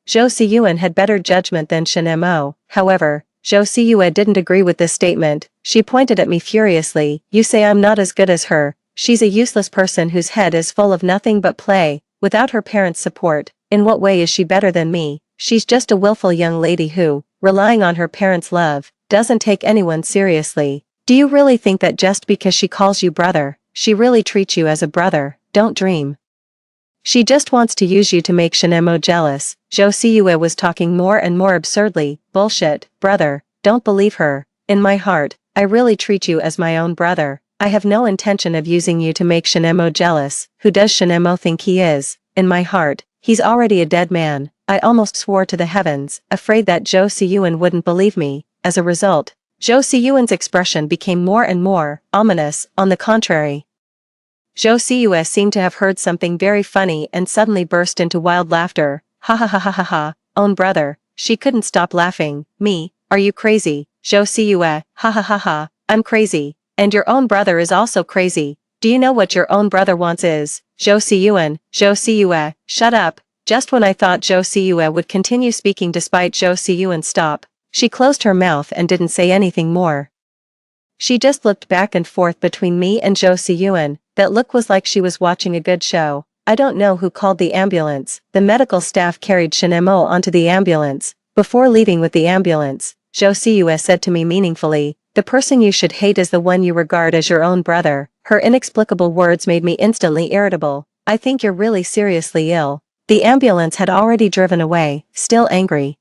Zhou Siyuan had better judgment than Shinemo. However, Zhou Siyue didn't agree with this statement. She pointed at me furiously. You say I'm not as good as her. She's a useless person whose head is full of nothing but play. Without her parents' support, in what way is she better than me? She's just a willful young lady who, relying on her parents' love, doesn't take anyone seriously. Do you really think that just because she calls you brother, she really treats you as a brother? Don't dream. She just wants to use you to make Shinemo jealous. Zhou Siyue was talking more and more absurdly. Bullshit, brother, don't believe her. In my heart, I really treat you as my own brother. I have no intention of using you to make Shinemo jealous. Who does Shinemo think he is? In my heart, he's already a dead man. I almost swore to the heavens, afraid that Zhou Siyuan wouldn't believe me. As a result, Zhou Siyuan's expression became more and more ominous. On the contrary, Zhou Siyue seemed to have heard something very funny and suddenly burst into wild laughter. Ha ha ha ha ha ha, own brother. She couldn't stop laughing. Me? Are you crazy? Zhou Siyue, ha ha ha ha, I'm crazy. And your own brother is also crazy. Do you know what your own brother wants is? Zhou Siyue, shut up. Just when I thought Zhou Siyue would continue speaking despite Zhou Siyuan stop, she closed her mouth and didn't say anything more. She just looked back and forth between me and Zhou Siyuan. That look was like she was watching a good show. I don't know who called the ambulance. The medical staff carried Shinemo onto the ambulance. Before leaving with the ambulance, Zhou Siyue said to me meaningfully, the person you should hate is the one you regard as your own brother. Her inexplicable words made me instantly irritable. I think you're really seriously ill. The ambulance had already driven away, still angry.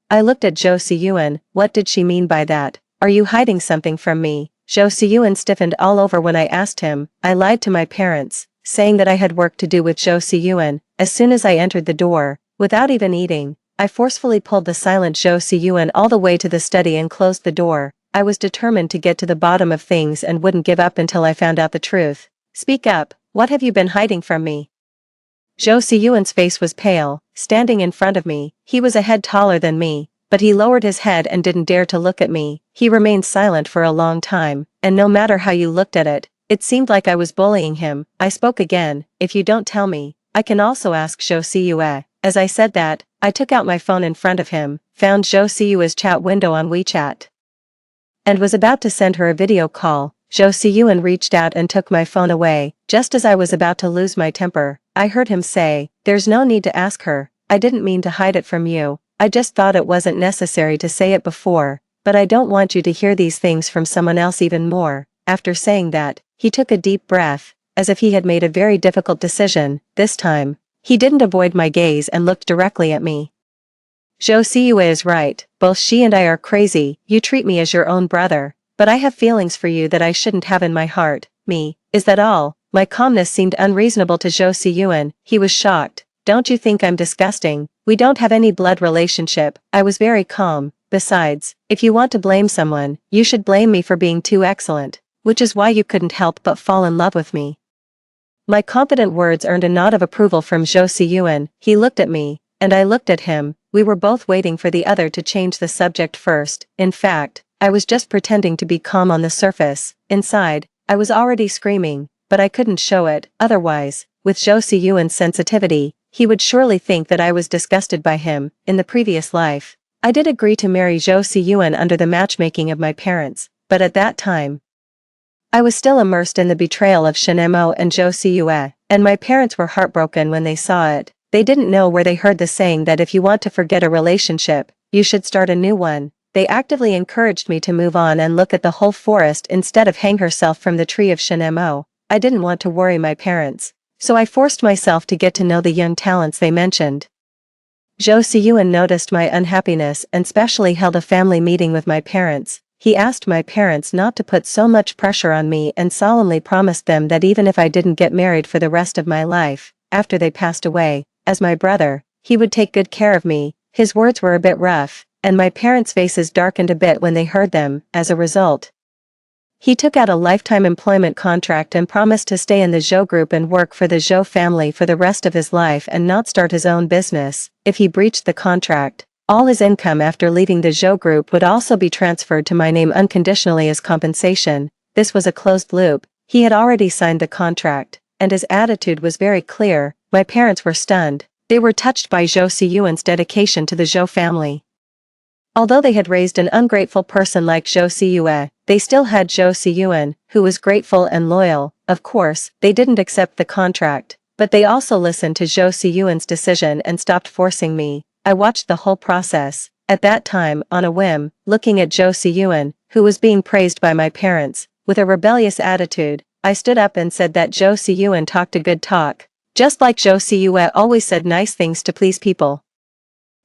I looked at Zhou Siyuan. What did she mean by that? Are you hiding something from me? Zhou Siyuan stiffened all over when I asked him. I lied to my parents, saying that I had work to do with Zhou Siyuan. As soon as I entered the door, without even eating, I forcefully pulled the silent Zhou Siyuan all the way to the study and closed the door. I was determined to get to the bottom of things and wouldn't give up until I found out the truth. Speak up, what have you been hiding from me? Zhou Siyuan's face was pale. Standing in front of me, he was a head taller than me, but he lowered his head and didn't dare to look at me. He remained silent for a long time, and no matter how you looked at it, it seemed like I was bullying him. I spoke again. If you don't tell me, I can also ask Zhou Siyue. As I said that, I took out my phone in front of him, found Zhou Siyue's chat window on WeChat, and was about to send her a video call. Zhou Siyuan reached out and took my phone away. Just as I was about to lose my temper, I heard him say, there's no need to ask her. I didn't mean to hide it from you. I just thought it wasn't necessary to say it before, but I don't want you to hear these things from someone else even more. After saying that, he took a deep breath, as if he had made a very difficult decision. This time, he didn't avoid my gaze and looked directly at me. Zhou Siyue is right. Both she and I are crazy. You treat me as your own brother, but I have feelings for you that I shouldn't have in my heart. Me, is that all? My calmness seemed unreasonable to Zhou Siyuan. He was shocked. Don't you think I'm disgusting? We don't have any blood relationship. I was very calm. Besides, if you want to blame someone, you should blame me for being too excellent, which is why you couldn't help but fall in love with me. My confident words earned a nod of approval from Zhou Siyuan. He looked at me, and I looked at him. We were both waiting for the other to change the subject first. In fact, I was just pretending to be calm on the surface. Inside, I was already screaming, but I couldn't show it. Otherwise, with Zhou Siyuan's sensitivity, he would surely think that I was disgusted by him, in the previous life. I did agree to marry Zhou Siyuan under the matchmaking of my parents, but at that time, I was still immersed in the betrayal of Shenemo and Zhou Siyue, and my parents were heartbroken when they saw it. They didn't know where they heard the saying that if you want to forget a relationship, you should start a new one. They actively encouraged me to move on and look at the whole forest instead of hang herself from the tree of Shenemo. I didn't want to worry my parents, so I forced myself to get to know the young talents they mentioned. Zhou Siyuan noticed my unhappiness and specially held a family meeting with my parents. He asked my parents not to put so much pressure on me and solemnly promised them that even if I didn't get married for the rest of my life, after they passed away, as my brother, he would take good care of me. His words were a bit rough, and my parents' faces darkened a bit when they heard them. As a result, he took out a lifetime employment contract and promised to stay in the Zhou group and work for the Zhou family for the rest of his life and not start his own business. If he breached the contract, all his income after leaving the Zhou group would also be transferred to my name unconditionally as compensation. This was a closed loop. He had already signed the contract, and his attitude was very clear. My parents were stunned. They were touched by Zhou Siyuan's dedication to the Zhou family. Although they had raised an ungrateful person like Zhou Siyue, they still had Zhou Siyuan, who was grateful and loyal. Of course, they didn't accept the contract, but they also listened to Zhou Siyuan's decision and stopped forcing me. I watched the whole process. At that time, on a whim, looking at Zhou Siyuan, who was being praised by my parents, with a rebellious attitude, I stood up and said that Zhou Siyuan talked a good talk, just like Zhou Siyue always said nice things to please people.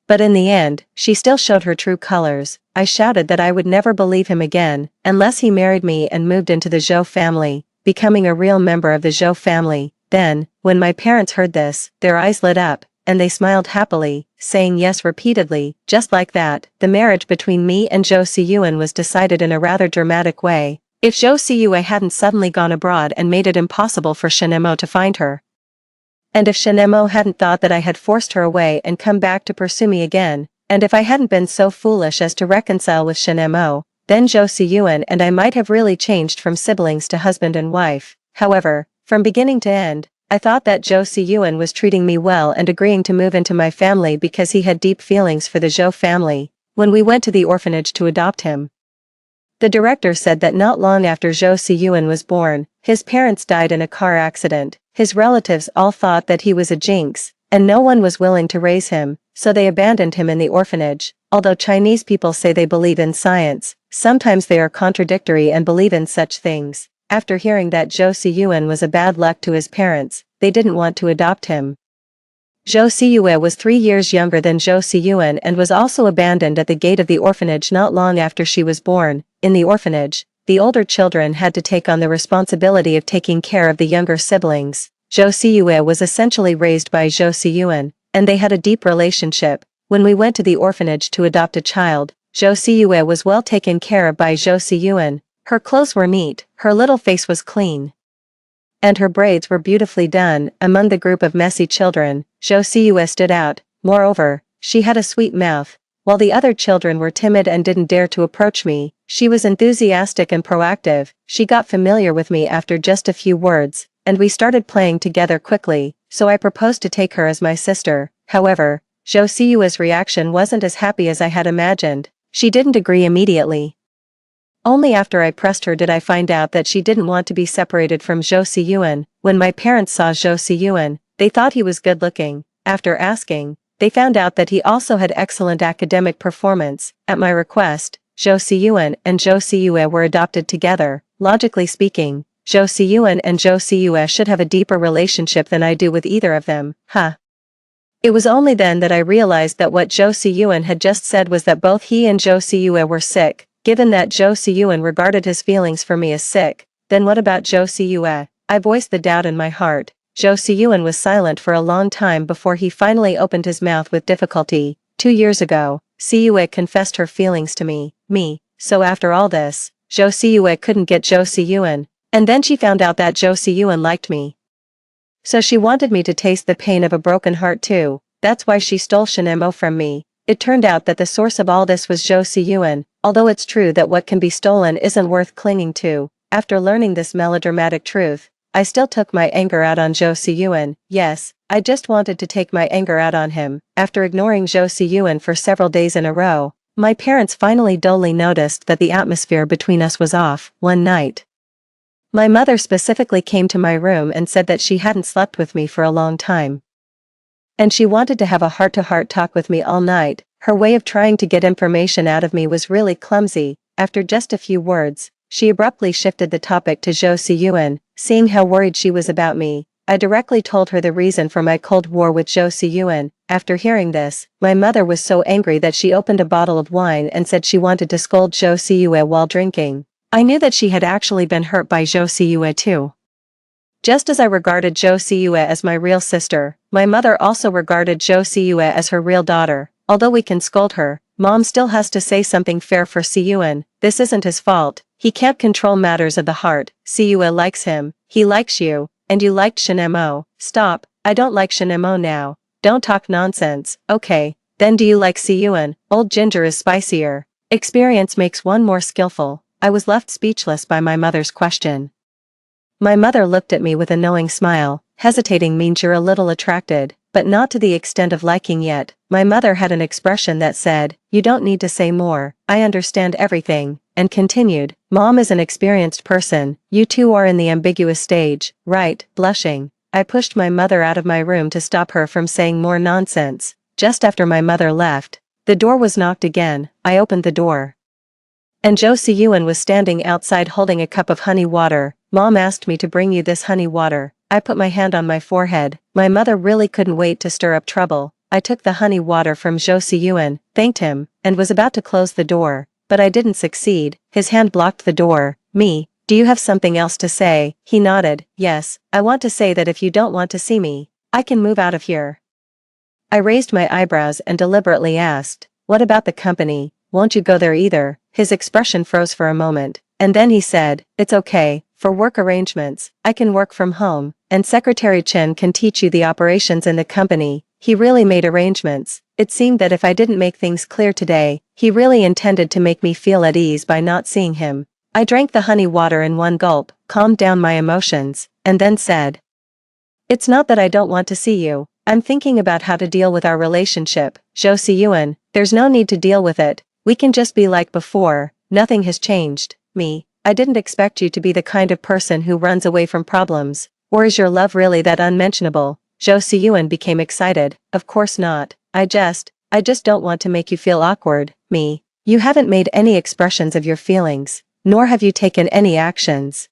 But in the end, she still showed her true colors. I shouted that I would never believe him again, unless he married me and moved into the Zhou family, becoming a real member of the Zhou family. Then, when my parents heard this, their eyes lit up, and they smiled happily, saying yes repeatedly. Just like that, the marriage between me and Zhou Siyuan was decided in a rather dramatic way. If Zhou Siyue hadn't suddenly gone abroad and made it impossible for Shenemo to find her, and if Shenemo hadn't thought that I had forced her away and come back to pursue me again, and if I hadn't been so foolish as to reconcile with Shenemo, then Zhou Siyuan and I might have really changed from siblings to husband and wife. However, from beginning to end, I thought that Zhou Siyuan was treating me well and agreeing to move into my family because he had deep feelings for the Zhou family. When we went to the orphanage to adopt him, the director said that not long after Zhou Siyuan was born, his parents died in a car accident. His relatives all thought that he was a jinx, and no one was willing to raise him, so they abandoned him in the orphanage. Although Chinese people say they believe in science, sometimes they are contradictory and believe in such things. After hearing that Zhou Siyuan was a bad luck to his parents, they didn't want to adopt him. Zhou Siyue was 3 years younger than Zhou Siyuan and was also abandoned at the gate of the orphanage not long after she was born. In the orphanage, the older children had to take on the responsibility of taking care of the younger siblings. Zhou Siyue was essentially raised by Zhou Siyuan, and they had a deep relationship. When we went to the orphanage to adopt a child, Zhou Siyue was well taken care of by Zhou Siyuan. Her clothes were neat, her little face was clean, and her braids were beautifully done. Among the group of messy children, Zhou Siyue stood out. Moreover, she had a sweet mouth. While the other children were timid and didn't dare to approach me, she was enthusiastic and proactive. She got familiar with me after just a few words, and we started playing together quickly, so I proposed to take her as my sister. However, Zhou Siyue's reaction wasn't as happy as I had imagined. She didn't agree immediately. Only after I pressed her did I find out that she didn't want to be separated from Zhou Siyuan. When my parents saw Zhou Siyuan, they thought he was good-looking. After asking, they found out that he also had excellent academic performance. At my request, Zhou Siyuan and Zhou Siyue were adopted together. Logically speaking, Zhou Siyuan and Zhou Siyue should have a deeper relationship than I do with either of them. It was only then that I realized that what Zhou Siyuan had just said was that both he and Zhou Siyue were sick. Given that Zhou Siyuan regarded his feelings for me as sick, then what about Zhou Siyue? I voiced the doubt in my heart. Zhou Siyuan was silent for a long time before he finally opened his mouth with difficulty. 2 years ago, Siyue confessed her feelings to me. So after all this, Zhou Siyue couldn't get Zhou Siyuan, and then she found out that Zhou Siyuan liked me. So she wanted me to taste the pain of a broken heart too. That's why she stole Shenemo from me. It turned out that the source of all this was Zhou Siyuan. Although it's true that what can be stolen isn't worth clinging to, after learning this melodramatic truth, I still took my anger out on Zhou Siyuan. Yes, I just wanted to take my anger out on him. After ignoring Zhou Siyuan for several days in a row, my parents finally dully noticed that the atmosphere between us was off. One night, my mother specifically came to my room and said that she hadn't slept with me for a long time, and she wanted to have a heart-to-heart talk with me all night. Her way of trying to get information out of me was really clumsy. After just a few words, she abruptly shifted the topic to Zhou Siyuan. Seeing how worried she was about me, I directly told her the reason for my Cold War with Zhou Siyuan. After hearing this, my mother was so angry that she opened a bottle of wine and said she wanted to scold Zhou Siyue while drinking. I knew that she had actually been hurt by Zhou Siyue too. Just as I regarded Zhou Siyue as my real sister, my mother also regarded Zhou Siyue as her real daughter. Although we can scold her, Mom still has to say something fair for Siyuan. This isn't his fault. He can't control matters of the heart. Siyue likes him, he likes you, and you liked Shinemo. Stop, I don't like Shinemo now. Don't talk nonsense. Okay, then do you like Siyuan? Old ginger is spicier. Experience makes one more skillful. I was left speechless by my mother's question. My mother looked at me with a knowing smile. Hesitating means you're a little attracted, but not to the extent of liking yet. My mother had an expression that said, "You don't need to say more, I understand everything," and continued, "Mom is an experienced person, you two are in the ambiguous stage, right?" Blushing, I pushed my mother out of my room to stop her from saying more nonsense. Just after my mother left, the door was knocked again. I opened the door, and Zhou Siyuan was standing outside holding a cup of honey water. "Mom asked me to bring you this honey water." I put my hand on my forehead. My mother really couldn't wait to stir up trouble. I took the honey water from Zhou Siyuan, thanked him, and was about to close the door, but I didn't succeed. His hand blocked the door. "Me, do you have something else to say?" He nodded. "Yes, I want to say that if you don't want to see me, I can move out of here." I raised my eyebrows and deliberately asked, "What about the company? Won't you go there either?" His expression froze for a moment, and then he said, "It's okay, for work arrangements, I can work from home, and Secretary Chen can teach you the operations in the company." He really made arrangements. It seemed that if I didn't make things clear today, he really intended to make me feel at ease by not seeing him. I drank the honey water in one gulp, calmed down my emotions, and then said, "It's not that I don't want to see you. I'm thinking about how to deal with our relationship, Zhou Siyuan. There's no need to deal with it. We can just be like before. Nothing has changed." "Me, I didn't expect you to be the kind of person who runs away from problems. Or is your love really that unmentionable?" Zhou Siyuan became excited. "Of course not. I just don't want to make you feel awkward." "Me, you haven't made any expressions of your feelings, nor have you taken any actions.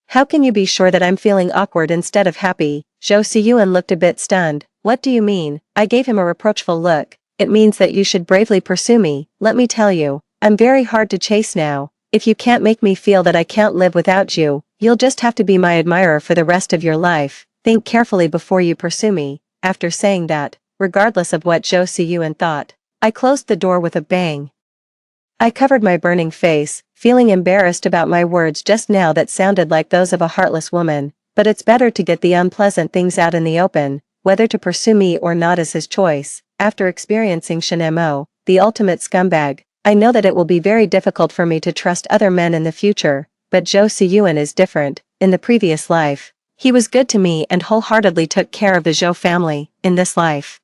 How can you be sure that I'm feeling awkward instead of happy?" Zhou Siyuan looked a bit stunned. "What do you mean?" I gave him a reproachful look. "It means that you should bravely pursue me. Let me tell you, I'm very hard to chase now. If you can't make me feel that I can't live without you, you'll just have to be my admirer for the rest of your life. Think carefully before you pursue me." After saying that, regardless of what Zhou Siyuan thought, I closed the door with a bang. I covered my burning face, feeling embarrassed about my words just now that sounded like those of a heartless woman, but it's better to get the unpleasant things out in the open. Whether to pursue me or not is his choice. After experiencing Shinemo, the ultimate scumbag, I know that it will be very difficult for me to trust other men in the future, but Zhou Siyuan is different. In the previous life, he was good to me and wholeheartedly took care of the Zhou family. In this life,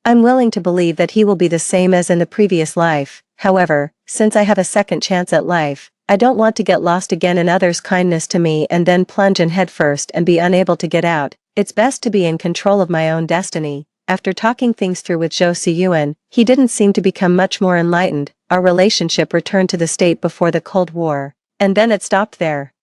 I'm willing to believe that he will be the same as in the previous life. However, since I have a second chance at life, I don't want to get lost again in others' kindness to me and then plunge in headfirst and be unable to get out. It's best to be in control of my own destiny. After talking things through with Zhou Siyuan, he didn't seem to become much more enlightened. Our relationship returned to the state before the Cold War, and then it stopped there.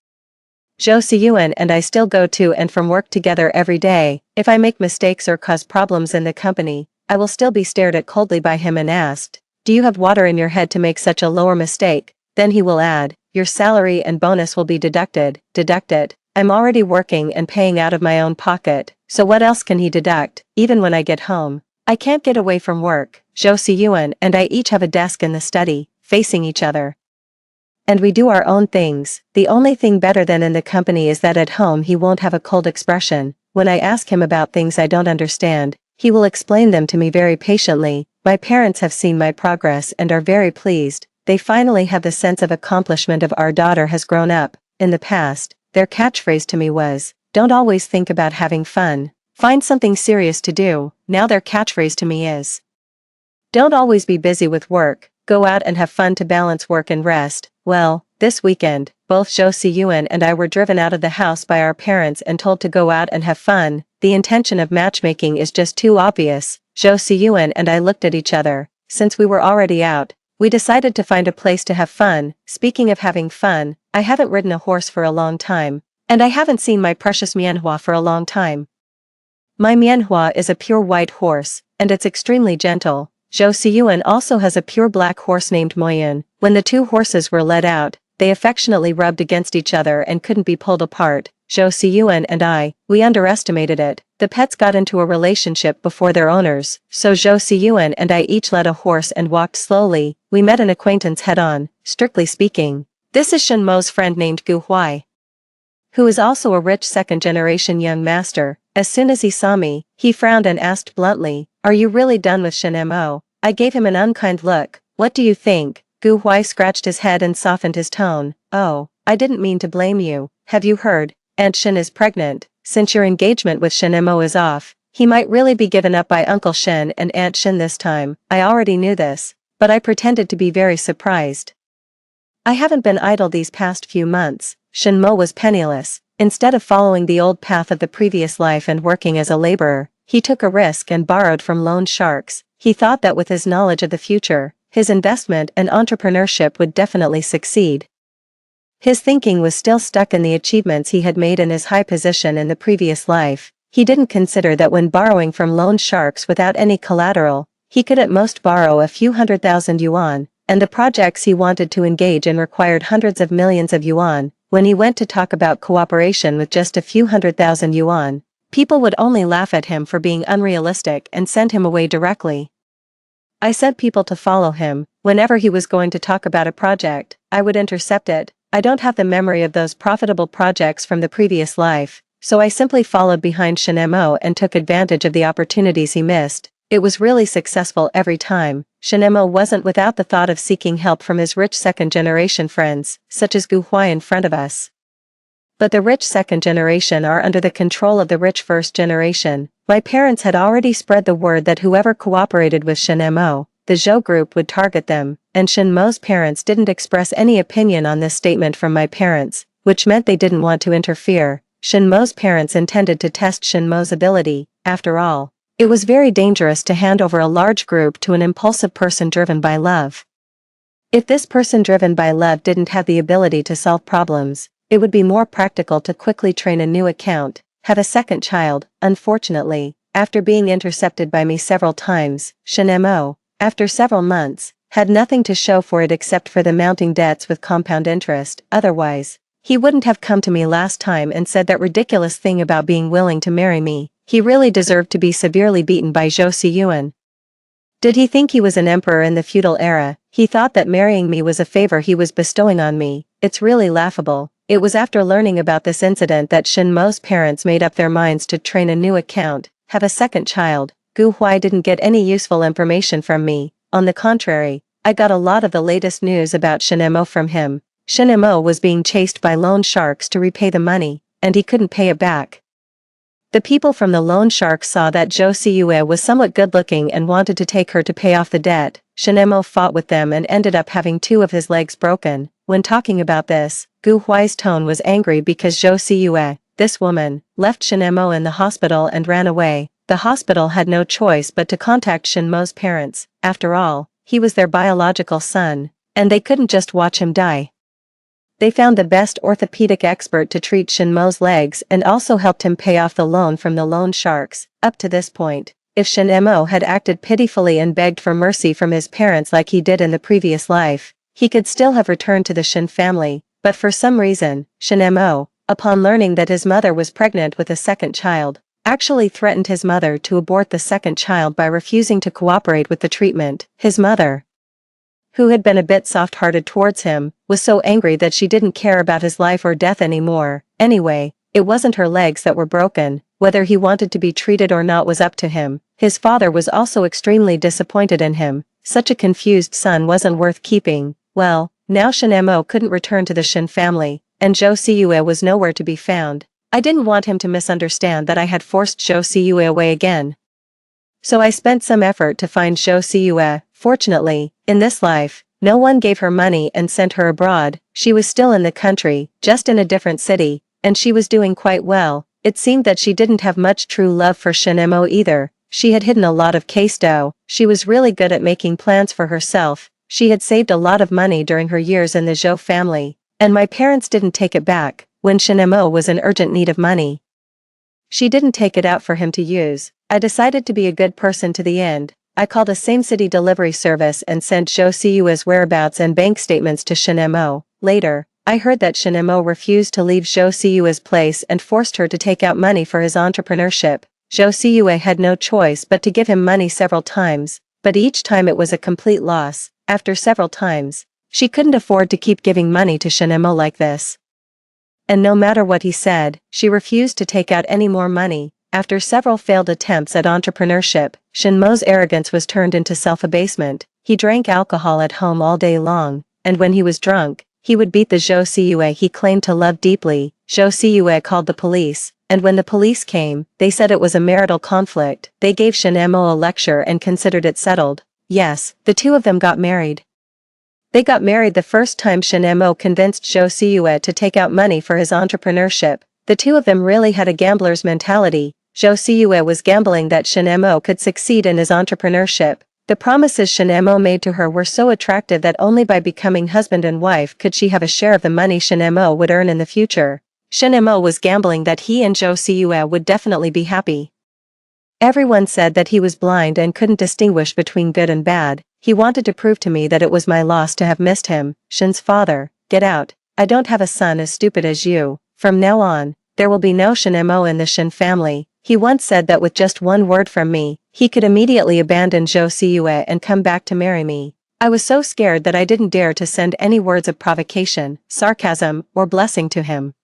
Zhou Siyuan and I still go to and from work together every day. If I make mistakes or cause problems in the company, I will still be stared at coldly by him and asked, "Do you have water in your head to make such a lower mistake?" Then he will add, "Your salary and bonus will be deducted." Deducted? I'm already working and paying out of my own pocket, so what else can he deduct? Even when I get home, I can't get away from work. Zhou Siyuan and I each have a desk in the study, facing each other, and we do our own things. The only thing better than in the company is that at home he won't have a cold expression. When I ask him about things I don't understand, he will explain them to me very patiently. My parents have seen my progress and are very pleased. They finally have the sense of accomplishment of our daughter has grown up. In the past, their catchphrase to me was, "Don't always think about having fun. Find something serious to do. Now their catchphrase to me is, don't always be busy with work, go out and have fun to balance work and rest. Well, this weekend, both Jo Si-yoon and I were driven out of the house by our parents and told to go out and have fun. The intention of matchmaking is just too obvious. Jo Si-yoon and I looked at each other. Since we were already out, we decided to find a place to have fun. Speaking of having fun, I haven't ridden a horse for a long time, and I haven't seen my precious Mianhua for a long time. My Mianhua is a pure white horse, and it's extremely gentle. Jo Si-yoon also has a pure black horse named Moyun. When the two horses were let out, they affectionately rubbed against each other and couldn't be pulled apart. Jo Si-yoon and we underestimated it. The pets got into a relationship before their owners, so Jo Si-yoon and I each led a horse and walked slowly. We met an acquaintance head-on, strictly speaking. This is Shin Mo's friend named Gu Huai, who is also a rich second-generation young master. As soon as he saw me, he frowned and asked bluntly, "Are you really done with Shin Mo?" I gave him an unkind look. "What do you think?" Gu Huai scratched his head and softened his tone. "Oh, I didn't mean to blame you. Have you heard? Aunt Shin is pregnant. Since your engagement with Shin Mo is off, he might really be given up by Uncle Shin and Aunt Shin this time." I already knew this, but I pretended to be very surprised. I haven't been idle these past few months. Shin Mo was penniless. Instead of following the old path of the previous life and working as a laborer, he took a risk and borrowed from loan sharks. He thought that with his knowledge of the future, his investment and entrepreneurship would definitely succeed. His thinking was still stuck in the achievements he had made in his high position in the previous life. He didn't consider that when borrowing from loan sharks without any collateral, he could at most borrow a few 100,000 yuan, and the projects he wanted to engage in required hundreds of millions of yuan. When he went to talk about cooperation with just a few 100,000 yuan, people would only laugh at him for being unrealistic and send him away directly. I sent people to follow him. Whenever he was going to talk about a project, I would intercept it. I don't have the memory of those profitable projects from the previous life, so I simply followed behind Shin Mo and took advantage of the opportunities he missed. It was really successful every time. Shin Mo wasn't without the thought of seeking help from his rich second-generation friends, such as Gu Huai in front of us. But the rich second generation are under the control of the rich first generation. My parents had already spread the word that whoever cooperated with Shin Mo, the Zhou group would target them, and Shin Mo's parents didn't express any opinion on this statement from my parents, which meant they didn't want to interfere. Shin Mo's parents intended to test Shin Mo's ability. After all, it was very dangerous to hand over a large group to an impulsive person driven by love. If this person driven by love didn't have the ability to solve problems, it would be more practical to quickly train a new account, have a second child. Unfortunately, after being intercepted by me several times, Shin Mo, after several months, had nothing to show for it except for the mounting debts with compound interest. Otherwise, he wouldn't have come to me last time and said that ridiculous thing about being willing to marry me. He really deserved to be severely beaten by Jo Si-yoon. Did he think he was an emperor in the feudal era? He thought that marrying me was a favor he was bestowing on me. It's really laughable. It was after learning about this incident that Shin Mo's parents made up their minds to train a new account, have a second child. Gu Huai didn't get any useful information from me. On the contrary, I got a lot of the latest news about Shin Mo from him. Shin Mo was being chased by loan sharks to repay the money, and he couldn't pay it back. The people from the loan sharks saw that Jo Si-yoon was somewhat good-looking and wanted to take her to pay off the debt. Shin Mo fought with them and ended up having 2 of his legs broken. When talking about this, Gu Huai's tone was angry because Jo Si-yoon, this woman, left Shin Mo in the hospital and ran away. The hospital had no choice but to contact Shin Mo's parents. After all, he was their biological son, and they couldn't just watch him die. They found the best orthopedic expert to treat Shin Mo's legs and also helped him pay off the loan from the loan sharks. Up to this point, if Shin Mo had acted pitifully and begged for mercy from his parents like he did in the previous life, he could still have returned to the Shin family, but for some reason, Shin Mo, upon learning that his mother was pregnant with a second child, actually threatened his mother to abort the second child by refusing to cooperate with the treatment. His mother, who had been a bit soft-hearted towards him, was so angry that she didn't care about his life or death anymore. Anyway, it wasn't her legs that were broken. Whether he wanted to be treated or not was up to him. His father was also extremely disappointed in him. Such a confused son wasn't worth keeping. Well, now Shin Mo couldn't return to the Shin family, and Jo Si-yoon was nowhere to be found. I didn't want him to misunderstand that I had forced Zhou Siyue away again. So I spent some effort to find Zhou Siyue. Fortunately, in this life, no one gave her money and sent her abroad. She was still in the country, just in a different city, and she was doing quite well. It seemed that she didn't have much true love for Shinemo either. She had hidden a lot of keisto. She was really good at making plans for herself. She had saved a lot of money during her years in the Zhou family, and my parents didn't take it back when Shinemo was in urgent need of money. She didn't take it out for him to use. I decided to be a good person to the end. I called a same-city delivery service and sent Zhou Siyue's whereabouts and bank statements to Shinemo. Later, I heard that Shinemo refused to leave Zhou Siyue's place and forced her to take out money for his entrepreneurship. Zhou Siyue had no choice but to give him money several times, but each time it was a complete loss. After several times, she couldn't afford to keep giving money to Shinemo like this. And no matter what he said, she refused to take out any more money. After several failed attempts at entrepreneurship, Shinmo's arrogance was turned into self-abasement. He drank alcohol at home all day long, and when he was drunk, he would beat the Zhou Siyue he claimed to love deeply. Zhou Siyue called the police, and when the police came, they said it was a marital conflict. They gave Shinemo a lecture and considered it settled. Yes, the two of them got married. They got married the first time Shinemo convinced Zhou Siyue to take out money for his entrepreneurship. The two of them really had a gambler's mentality. Zhou Siyue was gambling that Shinemo could succeed in his entrepreneurship. The promises Shinemo made to her were so attractive that only by becoming husband and wife could she have a share of the money Shinemo would earn in the future. Shinemo was gambling that he and Zhou Siyue would definitely be happy. Everyone said that he was blind and couldn't distinguish between good and bad. He wanted to prove to me that it was my loss to have missed him. Shin's father, get out. I don't have a son as stupid as you. From now on, there will be no Shinemo in the Shin family. He once said that with just one word from me, he could immediately abandon Zhou Siyue and come back to marry me. I was so scared that I didn't dare to send any words of provocation, sarcasm, or blessing to him,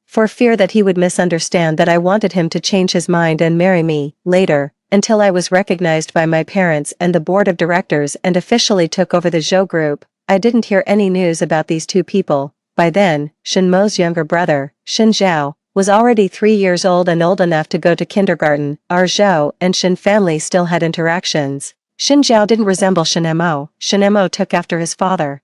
for fear that he would misunderstand that I wanted him to change his mind and marry me. Later, until I was recognized by my parents and the board of directors and officially took over the Zhou group, I didn't hear any news about these two people. By then, Shinmo's younger brother, Shin Zhao, was already 3 years old and old enough to go to kindergarten. Our Zhou and Shin family still had interactions. Shin Zhao didn't resemble Shinemo. Shinemo took after his father,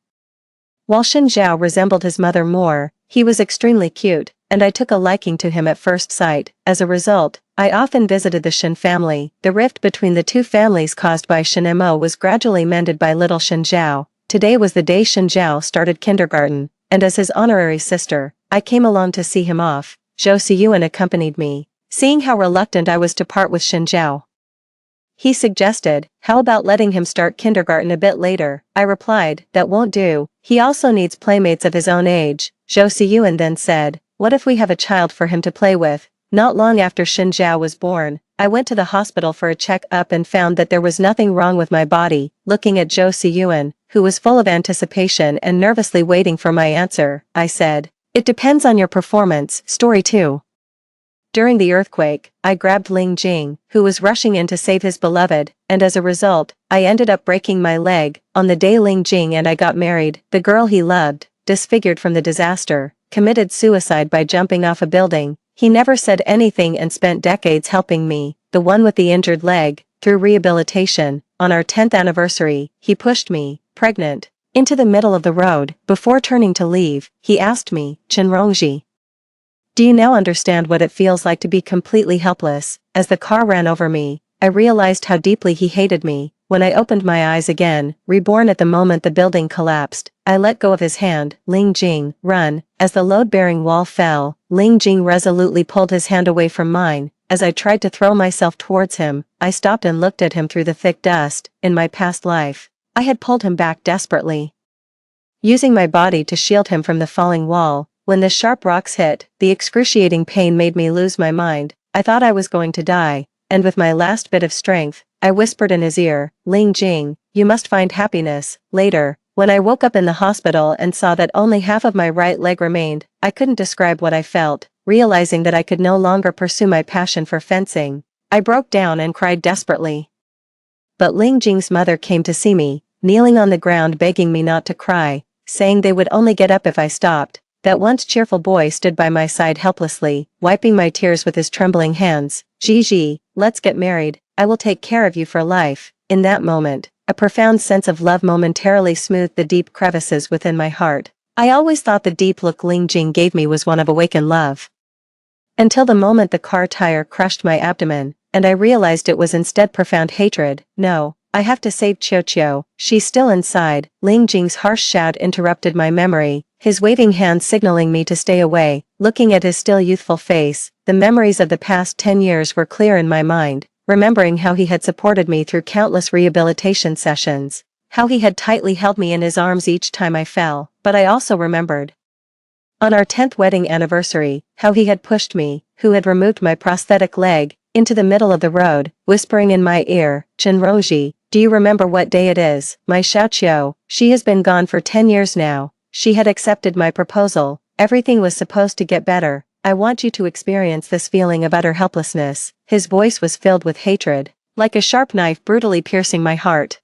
while Shin Zhao resembled his mother more. He was extremely cute, and I took a liking to him at first sight. As a result, I often visited the Shin family. The rift between the two families caused by Shinemo was gradually mended by little Shin Zhao. Today was the day Shin Zhao started kindergarten, and as his honorary sister, I came along to see him off. Zhou Siyuan accompanied me. Seeing how reluctant I was to part with Shin Zhao, he suggested, how about letting him start kindergarten a bit later? I replied, that won't do. He also needs playmates of his own age. Zhou Siyuan then said, what if we have a child for him to play with? Not long after Shin Zhao was born, I went to the hospital for a check-up and found that there was nothing wrong with my body. Looking at Zhou Siyuan, who was full of anticipation and nervously waiting for my answer, I said, it depends on your performance. Story 2. During the earthquake, I grabbed Ling Jing, who was rushing in to save his beloved, and as a result, I ended up breaking my leg. On the day Ling Jing and I got married, the girl he loved, disfigured from the disaster, committed suicide by jumping off a building. He never said anything and spent decades helping me, the one with the injured leg, through rehabilitation. On our 10th anniversary, he pushed me, pregnant, into the middle of the road. Before turning to leave, he asked me, Chenrongji, do you now understand what it feels like to be completely helpless? As the car ran over me, I realized how deeply he hated me. When I opened my eyes again, reborn at the moment the building collapsed, I let go of his hand. Ling Jing, run. As the load-bearing wall fell, Ling Jing resolutely pulled his hand away from mine. As I tried to throw myself towards him, I stopped and looked at him through the thick dust. In my past life, I had pulled him back desperately, using my body to shield him from the falling wall. When the sharp rocks hit, the excruciating pain made me lose my mind. I thought I was going to die, and with my last bit of strength, I whispered in his ear, Ling Jing, you must find happiness. Later, when I woke up in the hospital and saw that only half of my right leg remained, I couldn't describe what I felt. Realizing that I could no longer pursue my passion for fencing, I broke down and cried desperately. But Ling Jing's mother came to see me, kneeling on the ground begging me not to cry, saying they would only get up if I stopped. That once cheerful boy stood by my side helplessly, wiping my tears with his trembling hands. Gigi, let's get married, I will take care of you for life. In that moment, a profound sense of love momentarily smoothed the deep crevices within my heart. I always thought the deep look Ling Jing gave me was one of awakened love. Until the moment the car tire crushed my abdomen, and I realized it was instead profound hatred. No, I have to save Qiu. She's still inside. Ling Jing's harsh shout interrupted my memory, his waving hand signaling me to stay away. Looking at his still youthful face, the memories of the past 10 years were clear in my mind, remembering how he had supported me through countless rehabilitation sessions, how he had tightly held me in his arms each time I fell, but I also remembered, on our 10th wedding anniversary, how he had pushed me, who had removed my prosthetic leg, into the middle of the road, whispering in my ear, Chenroji, do you remember what day it is? My Xiaoqiu, she has been gone for 10 years now. She had accepted my proposal. Everything was supposed to get better. I want you to experience this feeling of utter helplessness. His voice was filled with hatred, like a sharp knife brutally piercing my heart.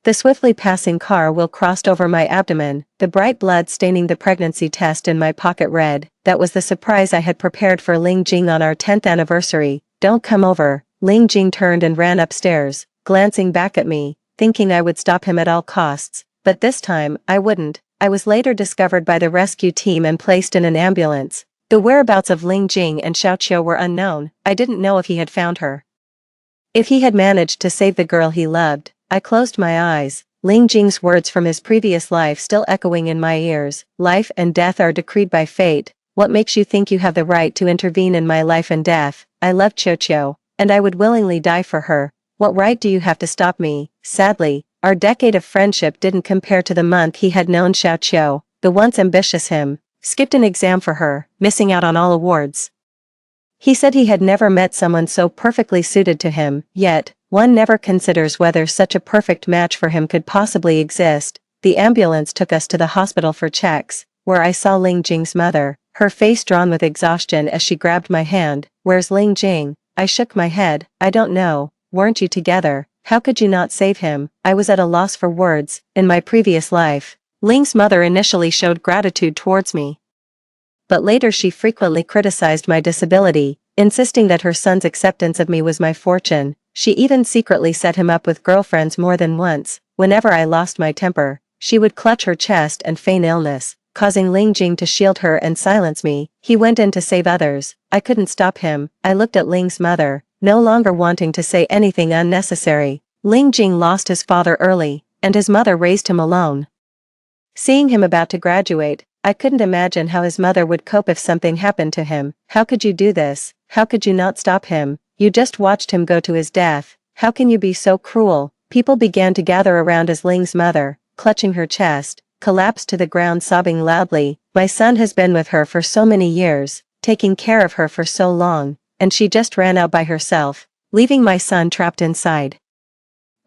The swiftly passing car wheel crossed over my abdomen, the bright blood staining the pregnancy test in my pocket red. That was the surprise I had prepared for Ling Jing on our 10th anniversary. Don't come over. Ling Jing turned and ran upstairs, glancing back at me, thinking I would stop him at all costs. But this time, I wouldn't. I was later discovered by the rescue team and placed in an ambulance. The whereabouts of Ling Jing and Xiaoqiu were unknown. I didn't know if he had found her, if he had managed to save the girl he loved. I closed my eyes, Ling Jing's words from his previous life still echoing in my ears. Life and death are decreed by fate. What makes you think you have the right to intervene in my life and death? I love Qiu, and I would willingly die for her. What right do you have to stop me? Sadly, our decade of friendship didn't compare to the month he had known Xiaoqiu. The once ambitious him skipped an exam for her, missing out on all awards. He said he had never met someone so perfectly suited to him, yet, one never considers whether such a perfect match for him could possibly exist. The ambulance took us to the hospital for checks, where I saw Ling Jing's mother, her face drawn with exhaustion as she grabbed my hand. Where's Ling Jing? I shook my head. I don't know. Weren't you together? How could you not save him? I was at a loss for words. In my previous life, Ling's mother initially showed gratitude towards me, but later she frequently criticized my disability, insisting that her son's acceptance of me was my fortune. She even secretly set him up with girlfriends more than once. Whenever I lost my temper, she would clutch her chest and feign illness, causing Ling Jing to shield her and silence me. He went in to save others. I couldn't stop him. I looked at Ling's mother, no longer wanting to say anything unnecessary. Ling Jing lost his father early, and his mother raised him alone. Seeing him about to graduate, I couldn't imagine how his mother would cope if something happened to him. How could you do this? How could you not stop him? You just watched him go to his death. How can you be so cruel? People began to gather around as Ling's mother, clutching her chest, collapsed to the ground sobbing loudly. My son has been with her for so many years, taking care of her for so long, and she just ran out by herself, leaving my son trapped inside.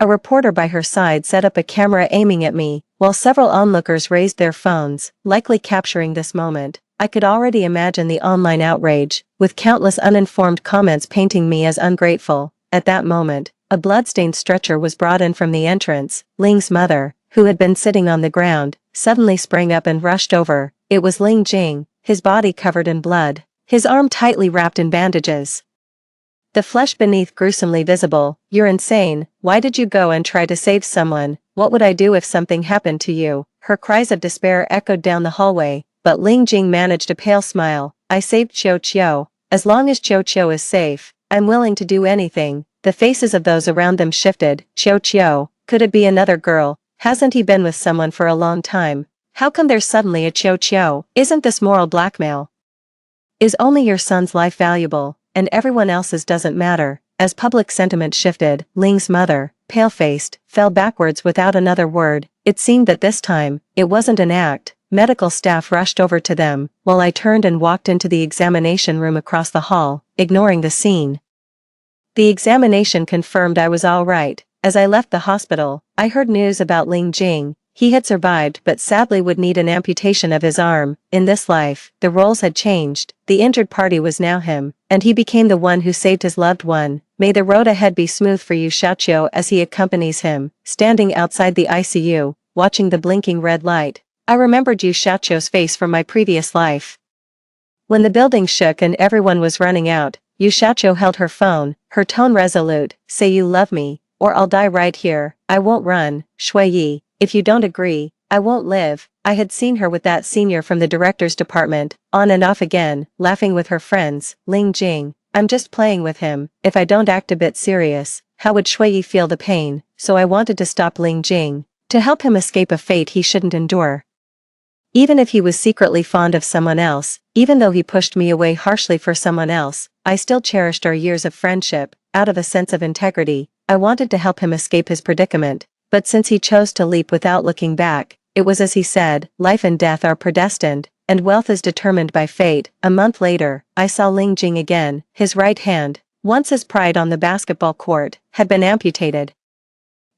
A reporter by her side set up a camera aiming at me, while several onlookers raised their phones, likely capturing this moment. I could already imagine the online outrage, with countless uninformed comments painting me as ungrateful. At that moment, a blood-stained stretcher was brought in from the entrance. Ling's mother, who had been sitting on the ground, suddenly sprang up and rushed over. It was Ling Jing, his body covered in blood, his arm tightly wrapped in bandages, the flesh beneath gruesomely visible. You're insane. Why did you go and try to save someone? What would I do if something happened to you? Her cries of despair echoed down the hallway, but Ling Jing managed a pale smile. I saved Qiu. As long as Qiu is safe, I'm willing to do anything. The faces of those around them shifted. Qiu, could it be another girl? Hasn't he been with someone for a long time? How come there's suddenly a Qiu? Isn't this moral blackmail? Is only your son's life valuable, and everyone else's doesn't matter? As public sentiment shifted, Ling's mother, pale-faced, fell backwards without another word. It seemed that this time, it wasn't an act. Medical staff rushed over to them, while I turned and walked into the examination room across the hall, ignoring the scene. The examination confirmed I was all right. As I left the hospital, I heard news about Ling Jing. He had survived but sadly would need an amputation of his arm. In this life, the roles had changed. The injured party was now him, and he became the one who saved his loved one. May the road ahead be smooth for you, Xiaoqiu, as he accompanies him, standing outside the ICU, watching the blinking red light. I remembered Yu Xiaoqiu's face from my previous life. When the building shook and everyone was running out, Yu Xiaoqiu held her phone, her tone resolute. Say you love me, or I'll die right here. I won't run, Shui Yi. If you don't agree, I won't live. I had seen her with that senior from the director's department, on and off again, laughing with her friends, Ling Jing. I'm just playing with him. If I don't act a bit serious, how would Shui Yi feel the pain? So I wanted to stop Ling Jing, to help him escape a fate he shouldn't endure. Even if he was secretly fond of someone else, even though he pushed me away harshly for someone else, I still cherished our years of friendship. Out of a sense of integrity, I wanted to help him escape his predicament, but since he chose to leap without looking back, it was as he said, life and death are predestined, and wealth is determined by fate. A month later, I saw Ling Jing again. His right hand, once his pride on the basketball court, had been amputated,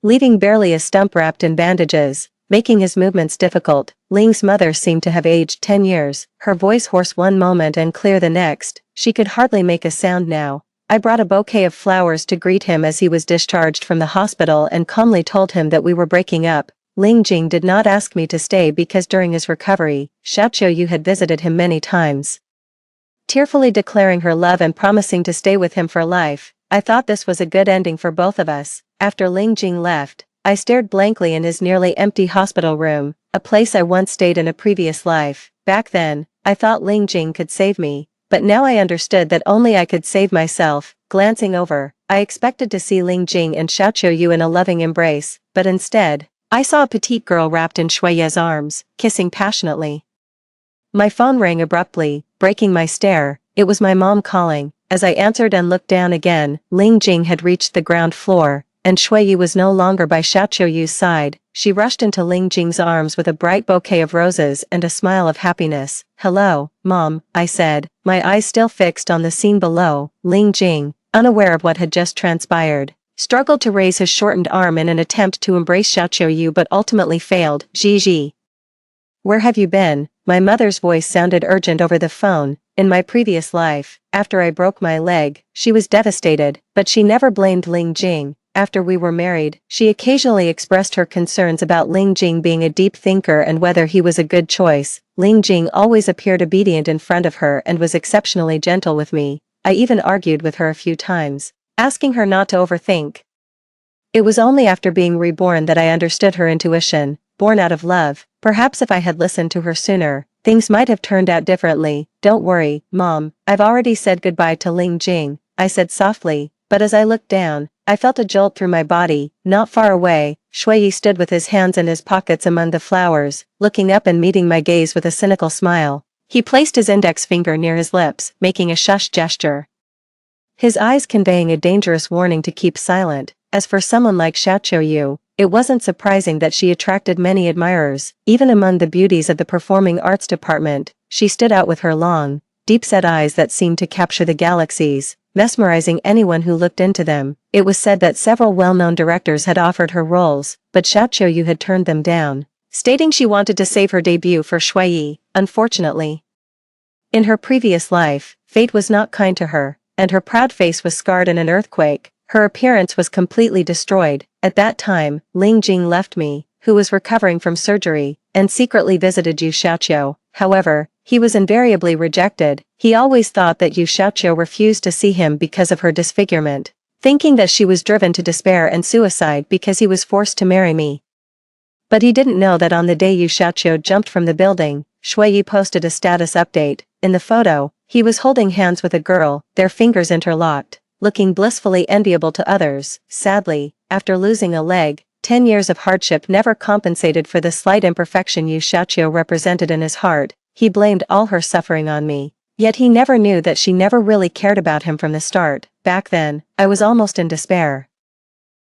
leaving barely a stump wrapped in bandages, making his movements difficult. Ling's mother seemed to have aged 10 years, her voice hoarse one moment and clear the next. She could hardly make a sound now. I brought a bouquet of flowers to greet him as he was discharged from the hospital and calmly told him that we were breaking up. Ling Jing did not ask me to stay because during his recovery, Xiaoqiu Yu had visited him many times, tearfully declaring her love and promising to stay with him for life. I thought this was a good ending for both of us. After Ling Jing left, I stared blankly in his nearly empty hospital room, a place I once stayed in a previous life. Back then, I thought Ling Jing could save me, but now I understood that only I could save myself. Glancing over, I expected to see Ling Jing and Xiaoqiu Yu in a loving embrace, but instead, I saw a petite girl wrapped in Shui Ye's arms, kissing passionately. My phone rang abruptly, breaking my stare. It was my mom calling. As I answered and looked down again, Ling Jing had reached the ground floor, and Shui Yi was no longer by Xiaoqiu Yu's side. She rushed into Ling Jing's arms with a bright bouquet of roses and a smile of happiness. "Hello, Mom," I said, my eyes still fixed on the scene below. Ling Jing, unaware of what had just transpired, struggled to raise his shortened arm in an attempt to embrace Xiaoqiu Yu but ultimately failed. "Gigi, where have you been?" My mother's voice sounded urgent over the phone. In my previous life, after I broke my leg, she was devastated, but she never blamed Ling Jing. After we were married, she occasionally expressed her concerns about Ling Jing being a deep thinker and whether he was a good choice. Ling Jing always appeared obedient in front of her and was exceptionally gentle with me. I even argued with her a few times, asking her not to overthink. It was only after being reborn that I understood her intuition, born out of love. Perhaps if I had listened to her sooner, things might have turned out differently. "Don't worry, Mom, I've already said goodbye to Ling Jing," I said softly, but as I looked down, I felt a jolt through my body. Not far away, Shui Yi stood with his hands in his pockets among the flowers, looking up and meeting my gaze with a cynical smile. He placed his index finger near his lips, making a shush gesture, his eyes conveying a dangerous warning to keep silent. As for someone like Xiaoqiu Yu, it wasn't surprising that she attracted many admirers. Even among the beauties of the performing arts department, she stood out with her long, deep-set eyes that seemed to capture the galaxies, mesmerizing anyone who looked into them. It was said that several well-known directors had offered her roles, but Xiaoqiu Yu had turned them down, stating she wanted to save her debut for Shui Yi. Unfortunately, in her previous life, fate was not kind to her, and her proud face was scarred in an earthquake. Her appearance was completely destroyed. At that time, Ling Jing left me, who was recovering from surgery, and secretly visited Yu Xiaoqiu. However, he was invariably rejected. He always thought that Yu Xiaoqiu refused to see him because of her disfigurement, thinking that she was driven to despair and suicide because he was forced to marry me. But he didn't know that on the day Yu Xiaoqiu jumped from the building, Shui Yi posted a status update. In the photo, he was holding hands with a girl, their fingers interlocked, looking blissfully enviable to others. Sadly, after losing a leg, 10 years of hardship never compensated for the slight imperfection Yu Xiaoqiu represented in his heart. He blamed all her suffering on me. Yet he never knew that she never really cared about him from the start. Back then, I was almost in despair.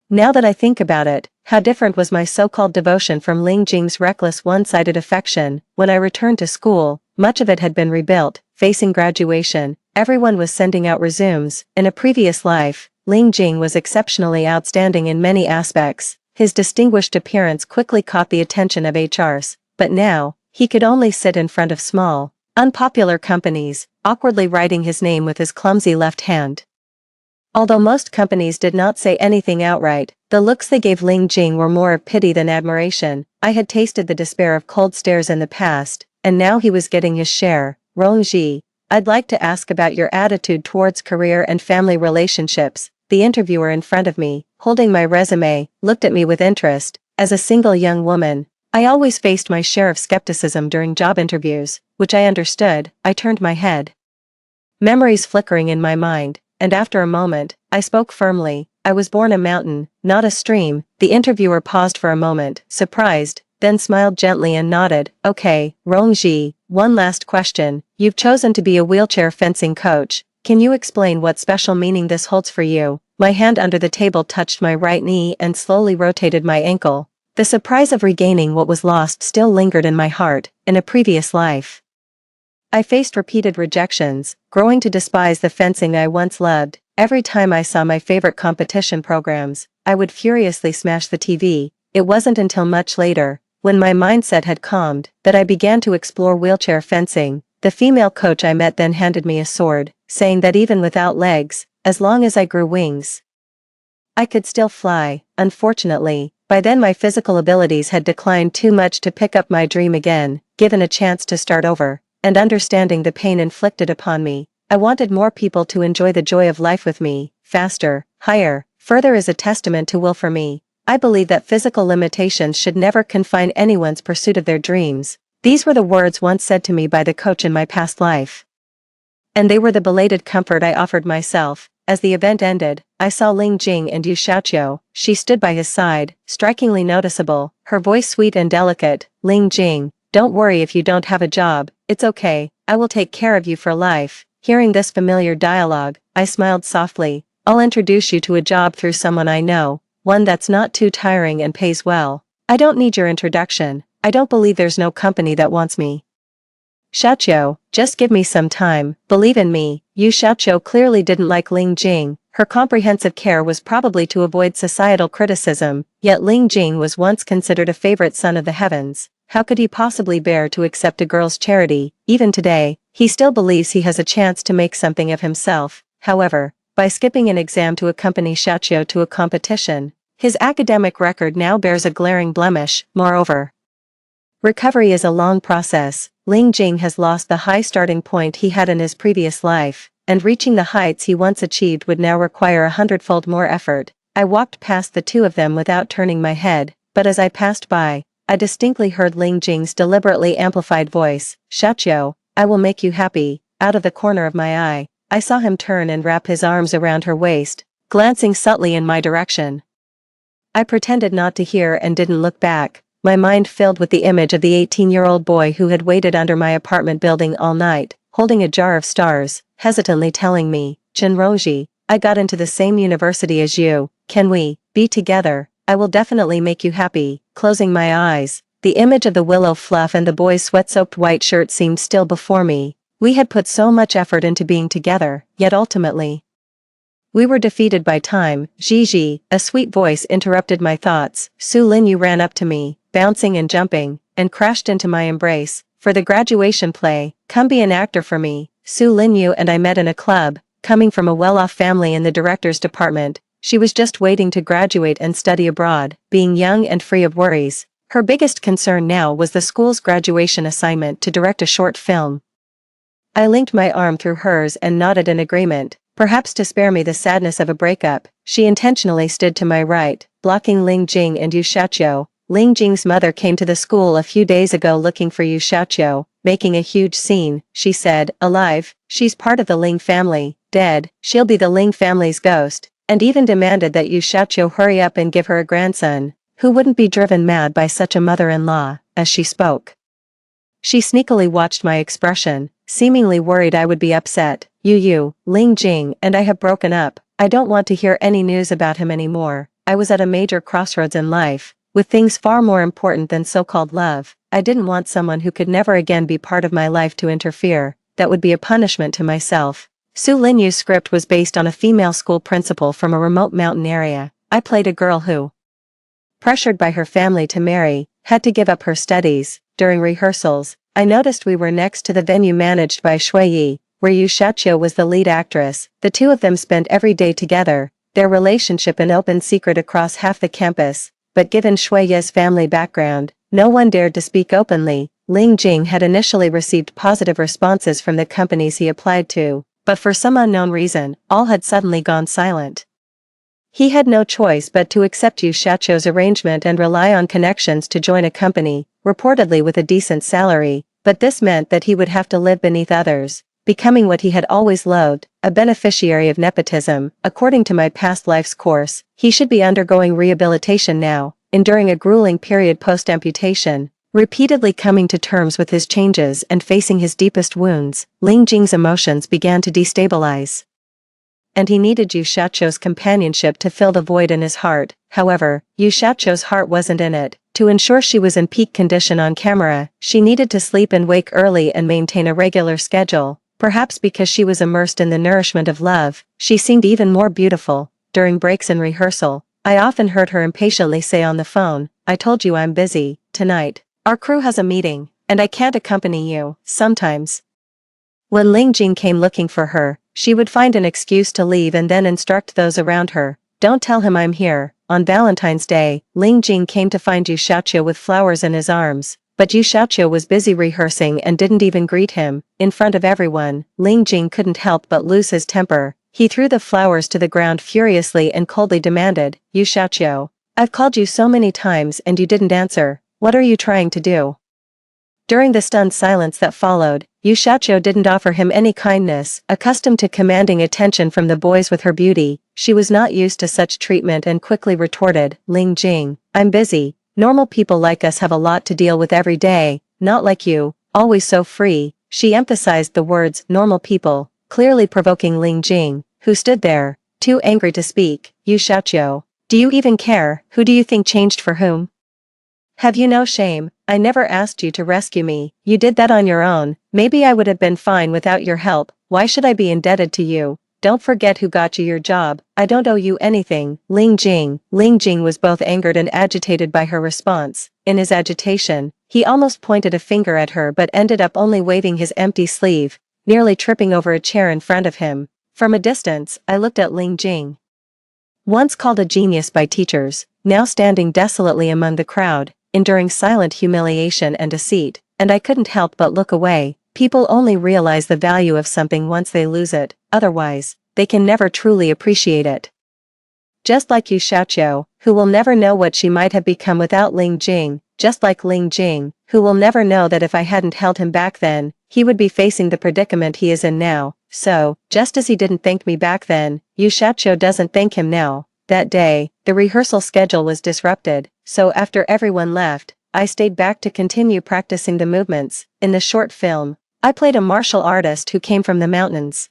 Now that I think about it, how different was my so-called devotion from Ling Jing's reckless one-sided affection. When I returned to school, much of it had been rebuilt. Facing graduation, everyone was sending out resumes. In a previous life, Ling Jing was exceptionally outstanding in many aspects. His distinguished appearance quickly caught the attention of HRs, but now, he could only sit in front of small, unpopular companies, awkwardly writing his name with his clumsy left hand. Although most companies did not say anything outright, the looks they gave Ling Jing were more of pity than admiration. I had tasted the despair of cold stares in the past, and now he was getting his share. Rongji, I'd like to ask about your attitude towards career and family relationships. The interviewer in front of me, holding my resume, looked at me with interest. As a single young woman, I always faced my share of skepticism during job interviews, which I understood. I turned my head, memories flickering in my mind, and after a moment, I spoke firmly. I was born a mountain, not a stream. The interviewer paused for a moment, surprised, then smiled gently and nodded. Okay, Rongji, one last question. You've chosen to be a wheelchair fencing coach. Can you explain what special meaning this holds for you? My hand under the table touched my right knee and slowly rotated my ankle. The surprise of regaining what was lost still lingered in my heart. In a previous life, I faced repeated rejections, growing to despise the fencing I once loved. Every time I saw my favorite competition programs, I would furiously smash the TV. It wasn't until much later, when my mindset had calmed, that I began to explore wheelchair fencing. The female coach I met then handed me a sword, saying that even without legs, as long as I grew wings, I could still fly. Unfortunately, by then my physical abilities had declined too much to pick up my dream again. Given a chance to start over, and understanding the pain inflicted upon me, I wanted more people to enjoy the joy of life with me. Faster, higher, further is a testament to will for me. I believe that physical limitations should never confine anyone's pursuit of their dreams. These were the words once said to me by the coach in my past life, and they were the belated comfort I offered myself. As the event ended, I saw Ling Jing and Yu Xiaoqiu. She stood by his side, strikingly noticeable, her voice sweet and delicate. Ling Jing, don't worry if you don't have a job, it's okay, I will take care of you for life. Hearing this familiar dialogue, I smiled softly. I'll introduce you to a job through someone I know, one that's not too tiring and pays well. I don't need your introduction. I don't believe there's no company that wants me. Xiaoqiu, just give me some time, believe in me. Yu Xiaoqiu clearly didn't like Ling Jing. Her comprehensive care was probably to avoid societal criticism, yet Ling Jing was once considered a favorite son of the heavens. How could he possibly bear to accept a girl's charity? Even today, he still believes he has a chance to make something of himself. However, by skipping an exam to accompany Xiaoqiu to a competition, his academic record now bears a glaring blemish. Moreover, recovery is a long process. Ling Jing has lost the high starting point he had in his previous life, and reaching the heights he once achieved would now require 100-fold more effort. I walked past the two of them without turning my head, but as I passed by, I distinctly heard Ling Jing's deliberately amplified voice. Xiaoqiu, I will make you happy. Out of the corner of my eye, I saw him turn and wrap his arms around her waist, glancing subtly in my direction. I pretended not to hear and didn't look back, my mind filled with the image of the 18-year-old boy who had waited under my apartment building all night, holding a jar of stars, hesitantly telling me, Chenrongji, I got into the same university as you, can we be together? I will definitely make you happy. Closing my eyes, the image of the willow fluff and the boy's sweat-soaked white shirt seemed still before me. We had put so much effort into being together, yet ultimately, we were defeated by time. Gigi, a sweet voice interrupted my thoughts. Su Linyu ran up to me, bouncing and jumping, and crashed into my embrace. For the graduation play, come be an actor for me. Su Linyu and I met in a club. Coming from a well-off family in the director's department, she was just waiting to graduate and study abroad. Being young and free of worries, her biggest concern now was the school's graduation assignment to direct a short film. I linked my arm through hers and nodded in agreement. Perhaps to spare me the sadness of a breakup, she intentionally stood to my right, blocking Ling Jing and Yu Xiaoqiu. Ling Jing's mother came to the school a few days ago looking for Yu Xiaoqiu, making a huge scene. She said, alive, she's part of the Ling family. Dead, she'll be the Ling family's ghost, and even demanded that Yu Xiaoqiu hurry up and give her a grandson. Who wouldn't be driven mad by such a mother-in-law? As she spoke, she sneakily watched my expression, seemingly worried I would be upset. Ling Jing and I have broken up. I don't want to hear any news about him anymore. I was at a major crossroads in life, with things far more important than so-called love. I didn't want someone who could never again be part of my life to interfere. That would be a punishment to myself. Su Linyu's script was based on a female school principal from a remote mountain area. I played a girl who, pressured by her family to marry, had to give up her studies. During rehearsals, I noticed we were next to the venue managed by Shui Yi, where Yu Xiaoqiu was the lead actress. The two of them spent every day together, their relationship an open secret across half the campus, but given Shui Ye's family background, no one dared to speak openly. Ling Jing had initially received positive responses from the companies he applied to, but for some unknown reason, all had suddenly gone silent. He had no choice but to accept Yu Xiaoqiu's arrangement and rely on connections to join a company, reportedly with a decent salary, but this meant that he would have to live beneath others, becoming what he had always loathed, a beneficiary of nepotism. According to my past life's course, he should be undergoing rehabilitation now, enduring a grueling period post-amputation, repeatedly coming to terms with his changes and facing his deepest wounds. Ling Jing's emotions began to destabilize, and he needed Yu Xiaoqiu's companionship to fill the void in his heart. However, Yu Xiaoqiu's heart wasn't in it. To ensure she was in peak condition on camera, she needed to sleep and wake early and maintain a regular schedule. Perhaps because she was immersed in the nourishment of love, she seemed even more beautiful. During breaks in rehearsal, I often heard her impatiently say on the phone, "I told you I'm busy tonight. Our crew has a meeting, and I can't accompany you." Sometimes, when Ling Jing came looking for her, she would find an excuse to leave and then instruct those around her, "Don't tell him I'm here." On Valentine's Day, Ling Jing came to find Yu Xiaoqiu with flowers in his arms, but Yu Xiaoqiu was busy rehearsing and didn't even greet him. In front of everyone, Ling Jing couldn't help but lose his temper. He threw the flowers to the ground furiously and coldly demanded, "Yu Xiaoqiu, I've called you so many times and you didn't answer. What are you trying to do?" During the stunned silence that followed, Yu Xiaoqiu didn't offer him any kindness. Accustomed to commanding attention from the boys with her beauty, she was not used to such treatment and quickly retorted, "Ling Jing, I'm busy. Normal people like us have a lot to deal with every day, not like you, always so free." She emphasized the words "normal people," clearly provoking Ling Jing, who stood there, too angry to speak. "Yu Xiaoqiu, do you even care? Who do you think changed for whom? Have you no shame? I never asked you to rescue me. You did that on your own. Maybe I would have been fine without your help. Why should I be indebted to you? Don't forget who got you your job. I don't owe you anything." Ling Jing was both angered and agitated by her response. In his agitation, he almost pointed a finger at her but ended up only waving his empty sleeve, nearly tripping over a chair in front of him. From a distance, I looked at Ling Jing, once called a genius by teachers, now standing desolately among the crowd, enduring silent humiliation and deceit, and I couldn't help but look away. People only realize the value of something once they lose it, otherwise, they can never truly appreciate it. Just like Yu Xiaoqiu, who will never know what she might have become without Ling Jing, just like Ling Jing, who will never know that if I hadn't held him back then, he would be facing the predicament he is in now. So, just as he didn't thank me back then, Yu Xiaoqiu doesn't thank him now. That day, the rehearsal schedule was disrupted, so after everyone left, I stayed back to continue practicing the movements. In the short film, I played a martial artist who came from the mountains,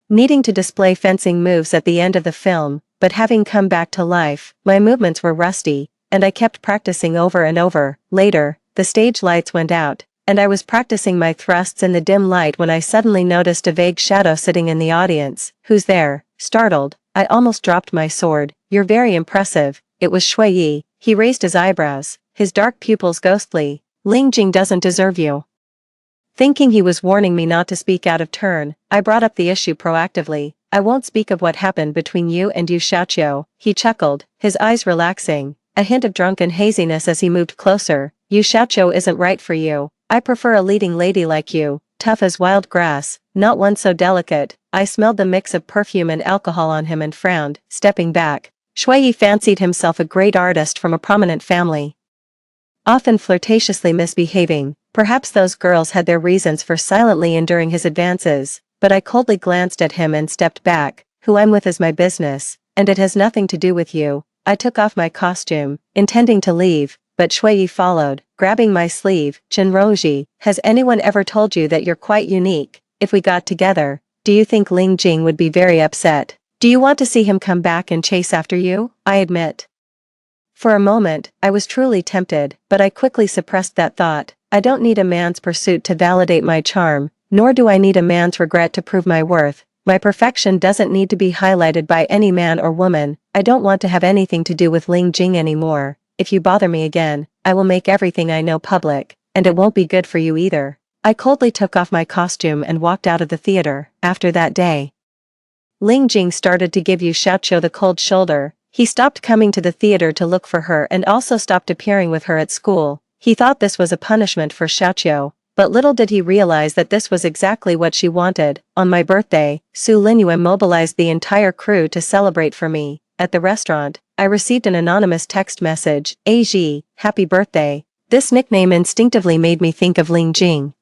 needing to display fencing moves at the end of the film, but having come back to life, my movements were rusty, and I kept practicing over and over. Later, the stage lights went out, and I was practicing my thrusts in the dim light when I suddenly noticed a vague shadow sitting in the audience. "Who's there?" Startled, I almost dropped my sword. "You're very impressive." It was Shui Yi. He raised his eyebrows, his dark pupils ghostly. "Ling Jing doesn't deserve you." Thinking he was warning me not to speak out of turn, I brought up the issue proactively. "I won't speak of what happened between you and Yu Xiaoqiu." He chuckled, his eyes relaxing, a hint of drunken haziness as he moved closer. "Yu Xiaoqiu isn't right for you. I prefer a leading lady like you, tough as wild grass, not one so delicate." I smelled the mix of perfume and alcohol on him and frowned, stepping back. Shui Yi fancied himself a great artist from a prominent family, often flirtatiously misbehaving. Perhaps those girls had their reasons for silently enduring his advances, but I coldly glanced at him and stepped back. "Who I'm with is my business, and it has nothing to do with you." I took off my costume, intending to leave, but Shui Yi followed, grabbing my sleeve. "Chenrongji, has anyone ever told you that you're quite unique? If we got together, do you think Ling Jing would be very upset? Do you want to see him come back and chase after you?" I admit, for a moment, I was truly tempted, but I quickly suppressed that thought. I don't need a man's pursuit to validate my charm, nor do I need a man's regret to prove my worth. My perfection doesn't need to be highlighted by any man or woman. I don't want to have anything to do with Ling Jing anymore. If you bother me again, I will make everything I know public, and it won't be good for you either. I coldly took off my costume and walked out of the theater. After that day, Ling Jing started to give Yu Xiaoqiu the cold shoulder. He stopped coming to the theater to look for her and also stopped appearing with her at school. He thought this was a punishment for Xiaoqiu, but little did he realize that this was exactly what she wanted. On my birthday, Su Linyue mobilized the entire crew to celebrate for me. At the restaurant, I received an anonymous text message, "Aji, happy birthday." This nickname instinctively made me think of Ling Jing.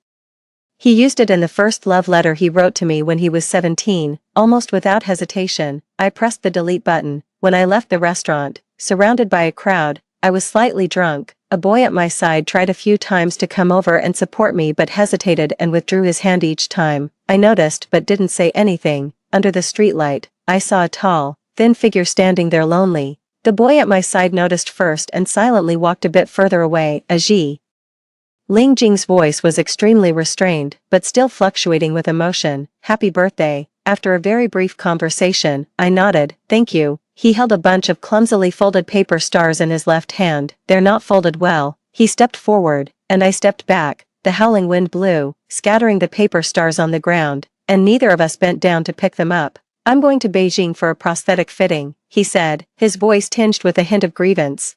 He used it in the first love letter he wrote to me when he was 17, almost without hesitation. I pressed the delete button. When I left the restaurant, surrounded by a crowd, I was slightly drunk. A boy at my side tried a few times to come over and support me but hesitated and withdrew his hand each time. I noticed but didn't say anything. Under the streetlight, I saw a tall, thin figure standing there lonely. The boy at my side noticed first and silently walked a bit further away. Aji. Ling Jing's voice was extremely restrained, but still fluctuating with emotion. Happy birthday. After a very brief conversation, I nodded, thank you. He held a bunch of clumsily folded paper stars in his left hand. They're not folded well. He stepped forward, and I stepped back. The howling wind blew, scattering the paper stars on the ground, and neither of us bent down to pick them up. I'm going to Beijing for a prosthetic fitting, he said, his voice tinged with a hint of grievance.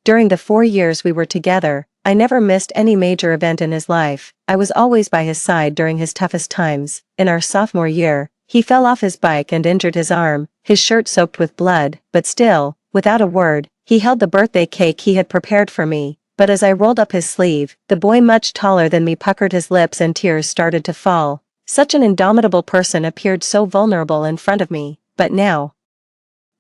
During the 4 years we were together, I never missed any major event in his life. I was always by his side during his toughest times. In our sophomore year, he fell off his bike and injured his arm, his shirt soaked with blood, but still, without a word, he held the birthday cake he had prepared for me. But as I rolled up his sleeve, the boy much taller than me puckered his lips and tears started to fall. Such an indomitable person appeared so vulnerable in front of me, but now,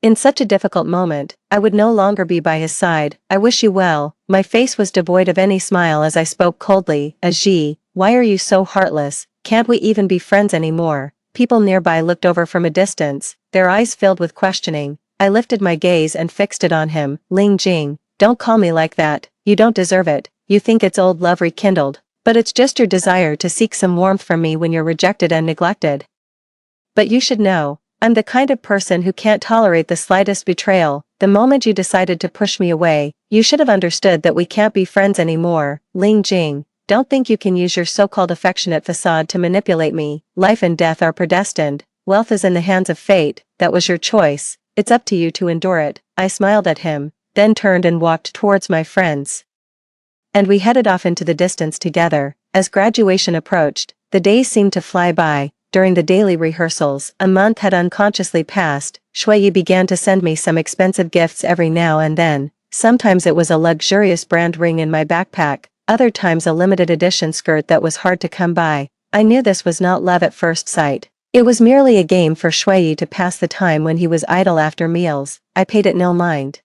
in such a difficult moment, I would no longer be by his side. I wish you well. My face was devoid of any smile as I spoke coldly. Aji, why are you so heartless? Can't we even be friends anymore? People nearby looked over from a distance, their eyes filled with questioning. I lifted my gaze and fixed it on him. Ling Jing, don't call me like that. You don't deserve it. You think it's old love rekindled, but it's just your desire to seek some warmth from me when you're rejected and neglected. But you should know, I'm the kind of person who can't tolerate the slightest betrayal. The moment you decided to push me away, you should have understood that we can't be friends anymore. Ling Jing, don't think you can use your so-called affectionate facade to manipulate me. Life and death are predestined. Wealth is in the hands of fate. That was your choice. It's up to you to endure it. I smiled at him, then turned and walked towards my friends. And we headed off into the distance together. As graduation approached, the days seemed to fly by. During the daily rehearsals, a month had unconsciously passed. Shuiyi began to send me some expensive gifts every now and then. Sometimes it was a luxurious brand ring in my backpack, other times a limited edition skirt that was hard to come by. I knew this was not love at first sight. It was merely a game for Shuiyi to pass the time when he was idle after meals. I paid it no mind,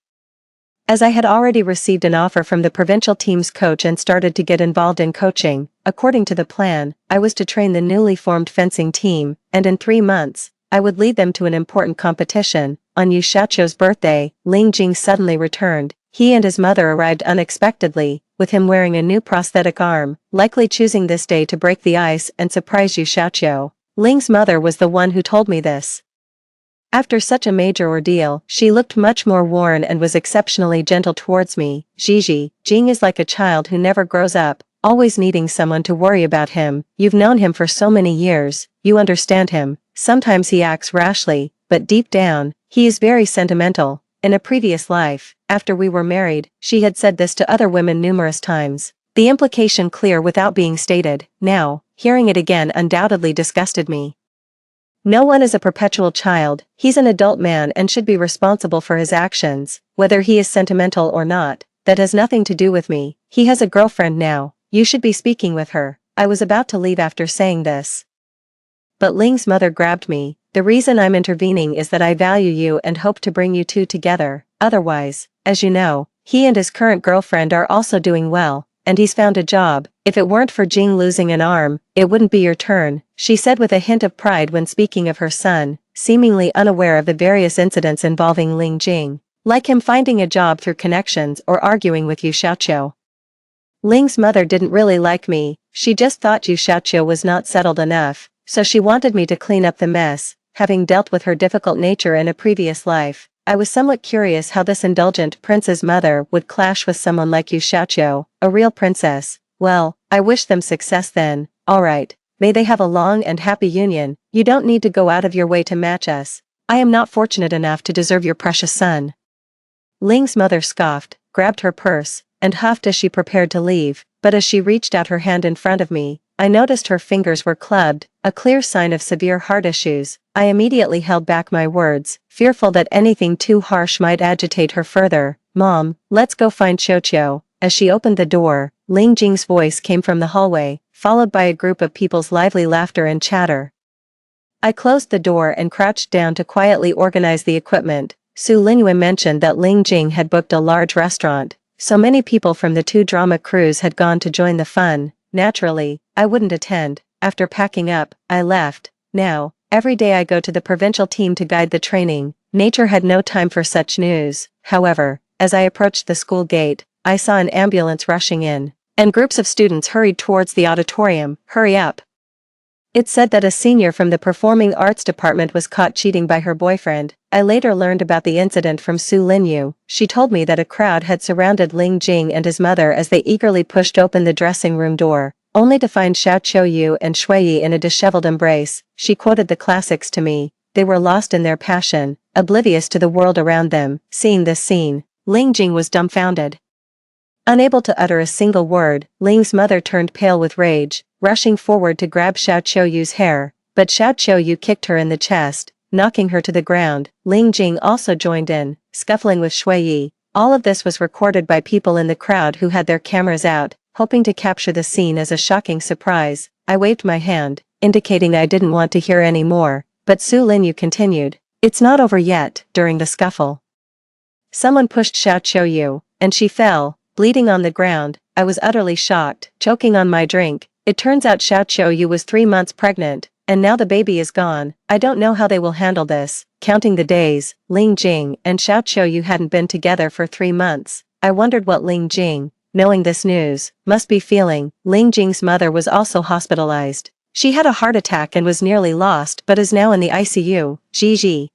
as I had already received an offer from the provincial team's coach and started to get involved in coaching. According to the plan, I was to train the newly formed fencing team, and in 3 months, I would lead them to an important competition. On Yu Xiaoqiu's birthday, Ling Jing suddenly returned. He and his mother arrived unexpectedly, with him wearing a new prosthetic arm, likely choosing this day to break the ice and surprise Yu Xiaoqiu. Ling's mother was the one who told me this. After such a major ordeal, she looked much more worn and was exceptionally gentle towards me. Jiji, Jing is like a child who never grows up, always needing someone to worry about him. You've known him for so many years, you understand him. Sometimes he acts rashly, but deep down, he is very sentimental. In a previous life, after we were married, she had said this to other women numerous times. The implication clear without being stated. Now, hearing it again undoubtedly disgusted me. No one is a perpetual child. He's an adult man and should be responsible for his actions, whether he is sentimental or not. That has nothing to do with me. He has a girlfriend now. You should be speaking with her. I was about to leave after saying this, but Ling's mother grabbed me. The reason I'm intervening is that I value you and hope to bring you two together. Otherwise, as you know, he and his current girlfriend are also doing well, and he's found a job. If it weren't for Jing losing an arm, it wouldn't be your turn, she said with a hint of pride when speaking of her son, seemingly unaware of the various incidents involving Ling Jing, like him finding a job through connections or arguing with Yu Xiaoqiu. Ling's mother didn't really like me. She just thought Yu Xiaoqiu was not settled enough, so she wanted me to clean up the mess. Having dealt with her difficult nature in a previous life, I was somewhat curious how this indulgent prince's mother would clash with someone like Yu Xiaoqiu, a real princess. Well, I wish them success then. Alright. May they have a long and happy union. You don't need to go out of your way to match us. I am not fortunate enough to deserve your precious son. Ling's mother scoffed, grabbed her purse, and huffed as she prepared to leave, but as she reached out her hand in front of me, I noticed her fingers were clubbed, a clear sign of severe heart issues. I immediately held back my words, fearful that anything too harsh might agitate her further. Mom, let's go find Qiuqiu. As she opened the door, Ling Jing's voice came from the hallway, followed by a group of people's lively laughter and chatter. I closed the door and crouched down to quietly organize the equipment. Su Linyue mentioned that Ling Jing had booked a large restaurant. So many people from the 2 drama crews had gone to join the fun. Naturally, I wouldn't attend. After packing up, I left. Now, every day I go to the provincial team to guide the training. Nature had no time for such news. However, as I approached the school gate, I saw an ambulance rushing in, and groups of students hurried towards the auditorium. Hurry up. It said that a senior from the performing arts department was caught cheating by her boyfriend. I later learned about the incident from Su Linyu. She told me that a crowd had surrounded Ling Jing and his mother as they eagerly pushed open the dressing room door, only to find Xiao Qiuyu and Shuiyi in a disheveled embrace. She quoted the classics to me. They were lost in their passion, oblivious to the world around them. Seeing this scene, Ling Jing was dumbfounded. Unable to utter a single word, Ling's mother turned pale with rage, rushing forward to grab Xiao Qiuyu's hair, but Xiao Qiuyu kicked her in the chest, knocking her to the ground. Ling Jing also joined in, scuffling with Shuiyi. All of this was recorded by people in the crowd who had their cameras out, hoping to capture the scene as a shocking surprise. I waved my hand, indicating I didn't want to hear any more, but Su Linyu continued, "It's not over yet." During the scuffle, someone pushed Xiao Qiuyu, and she fell, bleeding on the ground. I was utterly shocked, choking on my drink. It turns out Xiao Qiuyu was 3 months pregnant, and now the baby is gone. I don't know how they will handle this. Counting the days, Ling Jing and Xiao Qiuyu hadn't been together for 3 months. I wondered what Ling Jing, knowing this news, must be feeling. Ling Jing's mother was also hospitalized. She had a heart attack and was nearly lost but is now in the ICU. Gigi.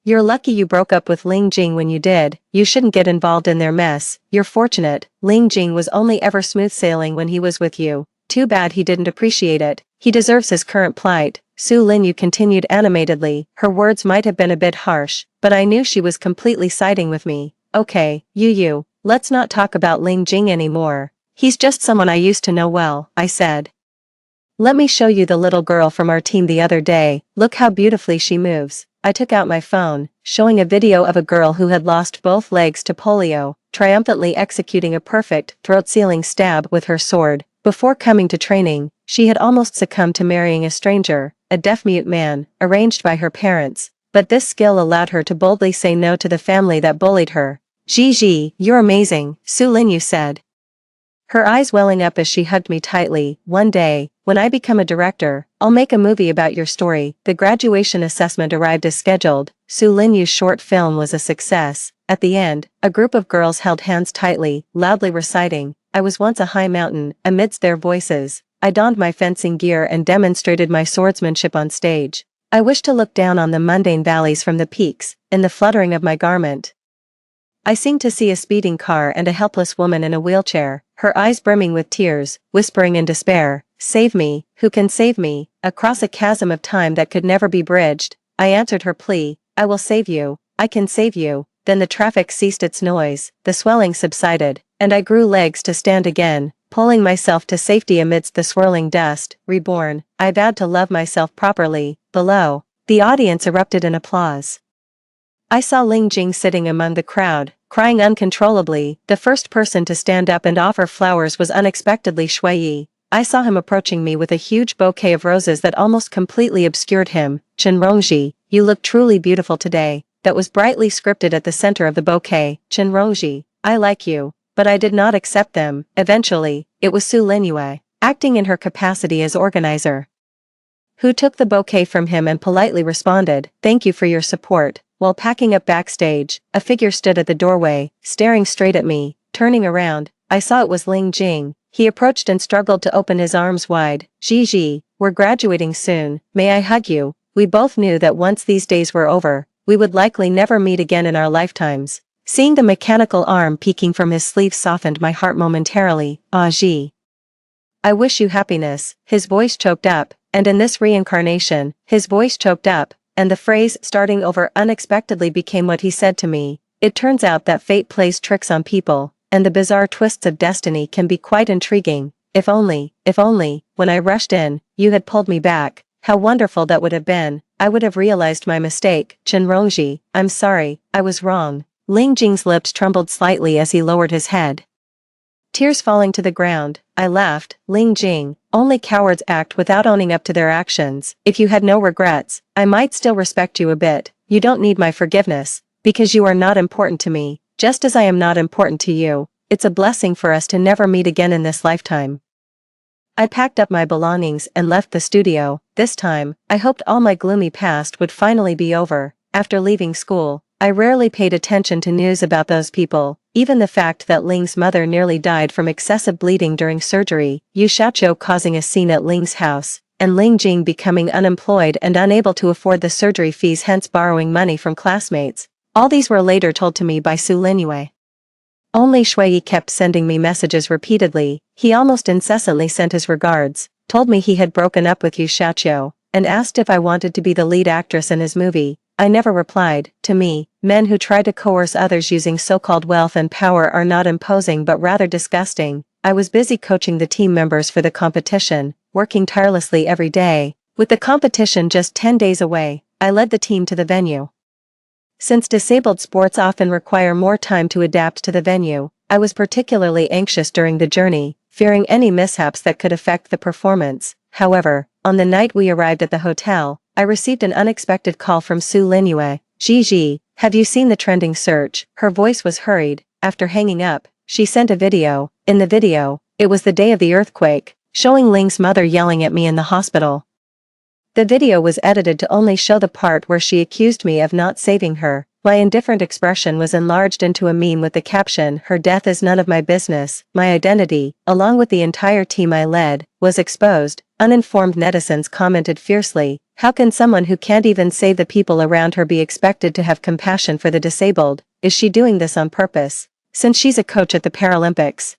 You're lucky you broke up with Ling Jing when you did. You shouldn't get involved in their mess. You're fortunate. Ling Jing was only ever smooth sailing when he was with you. Too bad he didn't appreciate it. He deserves his current plight. Su Linyu continued animatedly. Her words might have been a bit harsh, but I knew she was completely siding with me. Okay, Yu, let's not talk about Ling Jing anymore. He's just someone I used to know well, I said. Let me show you the little girl from our team the other day. Look how beautifully she moves. I took out my phone, showing a video of a girl who had lost both legs to polio, triumphantly executing a perfect, throat-sealing stab with her sword. Before coming to training, she had almost succumbed to marrying a stranger, a deaf-mute man, arranged by her parents, but this skill allowed her to boldly say no to the family that bullied her. Gigi, you're amazing, Su Linyu said, her eyes welling up as she hugged me tightly. One day, when I become a director, I'll make a movie about your story. The graduation assessment arrived as scheduled. Su Linyu's short film was a success. At the end, a group of girls held hands tightly, loudly reciting, "I was once a high mountain." Amidst their voices, I donned my fencing gear and demonstrated my swordsmanship on stage. I wished to look down on the mundane valleys from the peaks, in the fluttering of my garment. I seemed to see a speeding car and a helpless woman in a wheelchair, her eyes brimming with tears, whispering in despair, "Save me, who can save me?" Across a chasm of time that could never be bridged, I answered her plea, "I will save you, I can save you." Then the traffic ceased its noise, the swelling subsided, and I grew legs to stand again, pulling myself to safety amidst the swirling dust. Reborn, I vowed to love myself properly. Below, the audience erupted in applause. I saw Ling Jing sitting among the crowd, crying uncontrollably. The first person to stand up and offer flowers was unexpectedly Shuiyi. I saw him approaching me with a huge bouquet of roses that almost completely obscured him. "Chen Rongji, you look truly beautiful today." That was brightly scripted at the center of the bouquet. "Chen Rongji, I like you." But I did not accept them. Eventually, it was Su Linyue, acting in her capacity as organizer, who took the bouquet from him and politely responded, "Thank you for your support." While packing up backstage, a figure stood at the doorway, staring straight at me. Turning around, I saw it was Ling Jing. He approached and struggled to open his arms wide. "Gigi, we're graduating soon. May I hug you?" We both knew that once these days were over, we would likely never meet again in our lifetimes. Seeing the mechanical arm peeking from his sleeve softened my heart momentarily. Ah, Ji. I wish you happiness. His voice choked up, and in this reincarnation, his voice choked up, and the phrase starting over unexpectedly became what he said to me. It turns out that fate plays tricks on people, and the bizarre twists of destiny can be quite intriguing. If only, when I rushed in, you had pulled me back. How wonderful that would have been. I would have realized my mistake. Chenrongji, I'm sorry, I was wrong. Ling Jing's lips trembled slightly as he lowered his head. Tears falling to the ground, I laughed. Ling Jing, only cowards act without owning up to their actions. If you had no regrets, I might still respect you a bit. You don't need my forgiveness, because you are not important to me, just as I am not important to you. It's a blessing for us to never meet again in this lifetime. I packed up my belongings and left the studio. This time, I hoped all my gloomy past would finally be over. After leaving school, I rarely paid attention to news about those people. Even the fact that Ling's mother nearly died from excessive bleeding during surgery, Yu Xiaoqiu causing a scene at Ling's house, and Ling Jing becoming unemployed and unable to afford the surgery fees, hence borrowing money from classmates. All these were later told to me by Su Linyue. Only Shui kept sending me messages repeatedly. He almost incessantly sent his regards, told me he had broken up with Yu Xiaoqiu, and asked if I wanted to be the lead actress in his movie. I never replied. To me, men who try to coerce others using so-called wealth and power are not imposing but rather disgusting. I was busy coaching the team members for the competition, working tirelessly every day. With the competition just 10 days away, I led the team to the venue. Since disabled sports often require more time to adapt to the venue, I was particularly anxious during the journey, fearing any mishaps that could affect the performance. However, on the night we arrived at the hotel, I received an unexpected call from Su Linyue. Gigi, have you seen the trending search? Her voice was hurried. After hanging up, she sent a video. In the video, it was the day of the earthquake, showing Ling's mother yelling at me in the hospital. The video was edited to only show the part where she accused me of not saving her. My indifferent expression was enlarged into a meme with the caption, "Her death is none of my business." My identity, along with the entire team I led, was exposed. Uninformed netizens commented fiercely, "How can someone who can't even save the people around her be expected to have compassion for the disabled? Is she doing this on purpose? Since she's a coach at the Paralympics,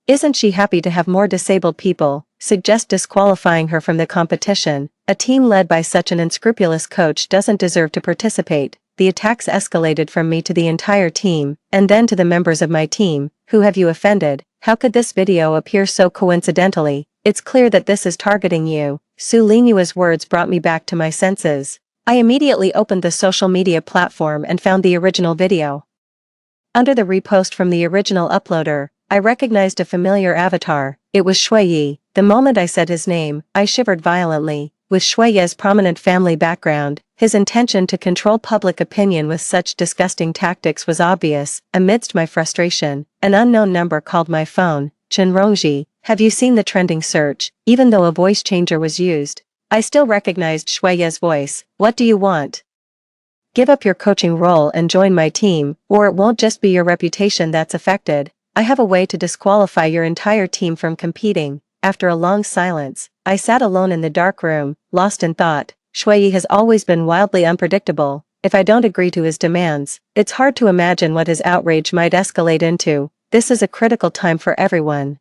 isn't she happy to have more disabled people? Suggest disqualifying her from the competition. A team led by such an unscrupulous coach doesn't deserve to participate." The attacks escalated from me to the entire team, and then to the members of my team. Who have you offended? How could this video appear so coincidentally? It's clear that this is targeting you. Su Linyue's words brought me back to my senses. I immediately opened the social media platform and found the original video. Under the repost from the original uploader, I recognized a familiar avatar. It was Shuiyi. The moment I said his name, I shivered violently. With Shuiyi's prominent family background, his intention to control public opinion with such disgusting tactics was obvious. Amidst my frustration, an unknown number called my phone. Chenrongji, have you seen the trending search? Even though a voice changer was used, I still recognized Shuiyi's voice. What do you want? Give up your coaching role and join my team, or it won't just be your reputation that's affected. I have a way to disqualify your entire team from competing. After a long silence, I sat alone in the dark room, lost in thought. Shuiyi has always been wildly unpredictable. If I don't agree to his demands, it's hard to imagine what his outrage might escalate into. This is a critical time for everyone.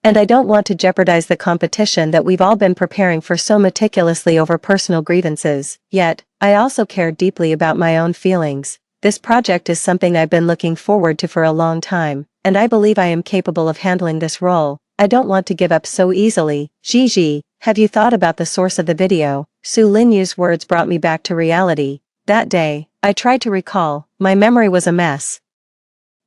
And I don't want to jeopardize the competition that we've all been preparing for so meticulously over personal grievances. Yet, I also care deeply about my own feelings. This project is something I've been looking forward to for a long time, and I believe I am capable of handling this role. I don't want to give up so easily. Gigi, have you thought about the source of the video? Su Linyue's words brought me back to reality. That day, I tried to recall. My memory was a mess.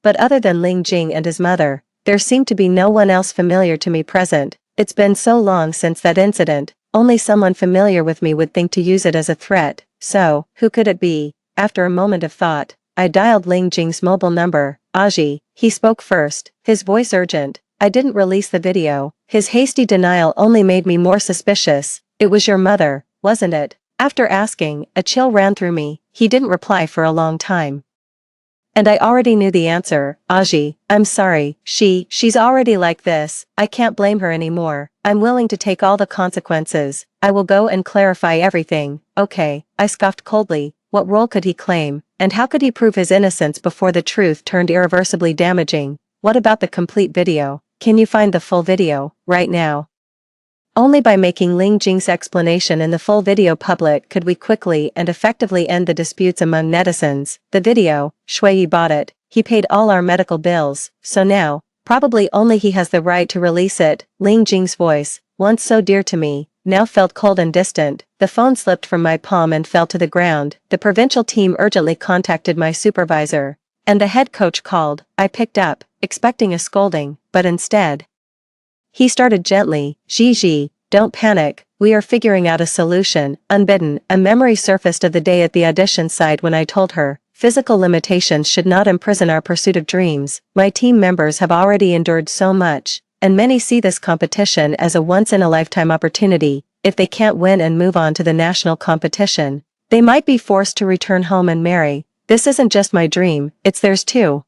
But other than Ling Jing and his mother, there seemed to be no one else familiar to me present. It's been so long since that incident, only someone familiar with me would think to use it as a threat. So, who could it be? After a moment of thought, I dialed Ling Jing's mobile number. Aji, he spoke first, his voice urgent. I didn't release the video. His hasty denial only made me more suspicious. It was your mother, wasn't it? After asking, a chill ran through me. He didn't reply for a long time. And I already knew the answer. Aji, I'm sorry. She's already like this. I can't blame her anymore. I'm willing to take all the consequences. I will go and clarify everything. Okay, I scoffed coldly. What role could he claim? And how could he prove his innocence before the truth turned irreversibly damaging? What about the complete video? Can you find the full video, right now? Only by making Ling Jing's explanation in the full video public could we quickly and effectively end the disputes among netizens. The video, Shui Yi bought it, he paid all our medical bills, so now, probably only he has the right to release it. Ling Jing's voice, once so dear to me, now felt cold and distant. The phone slipped from my palm and fell to the ground. The provincial team urgently contacted my supervisor, and the head coach called. I picked up, expecting a scolding, but instead, he started gently, Gigi, don't panic, we are figuring out a solution. Unbidden, a memory surfaced of the day at the audition site when I told her, physical limitations should not imprison our pursuit of dreams. My team members have already endured so much, and many see this competition as a once-in-a-lifetime opportunity. If they can't win and move on to the national competition, they might be forced to return home and marry. This isn't just my dream, it's theirs too.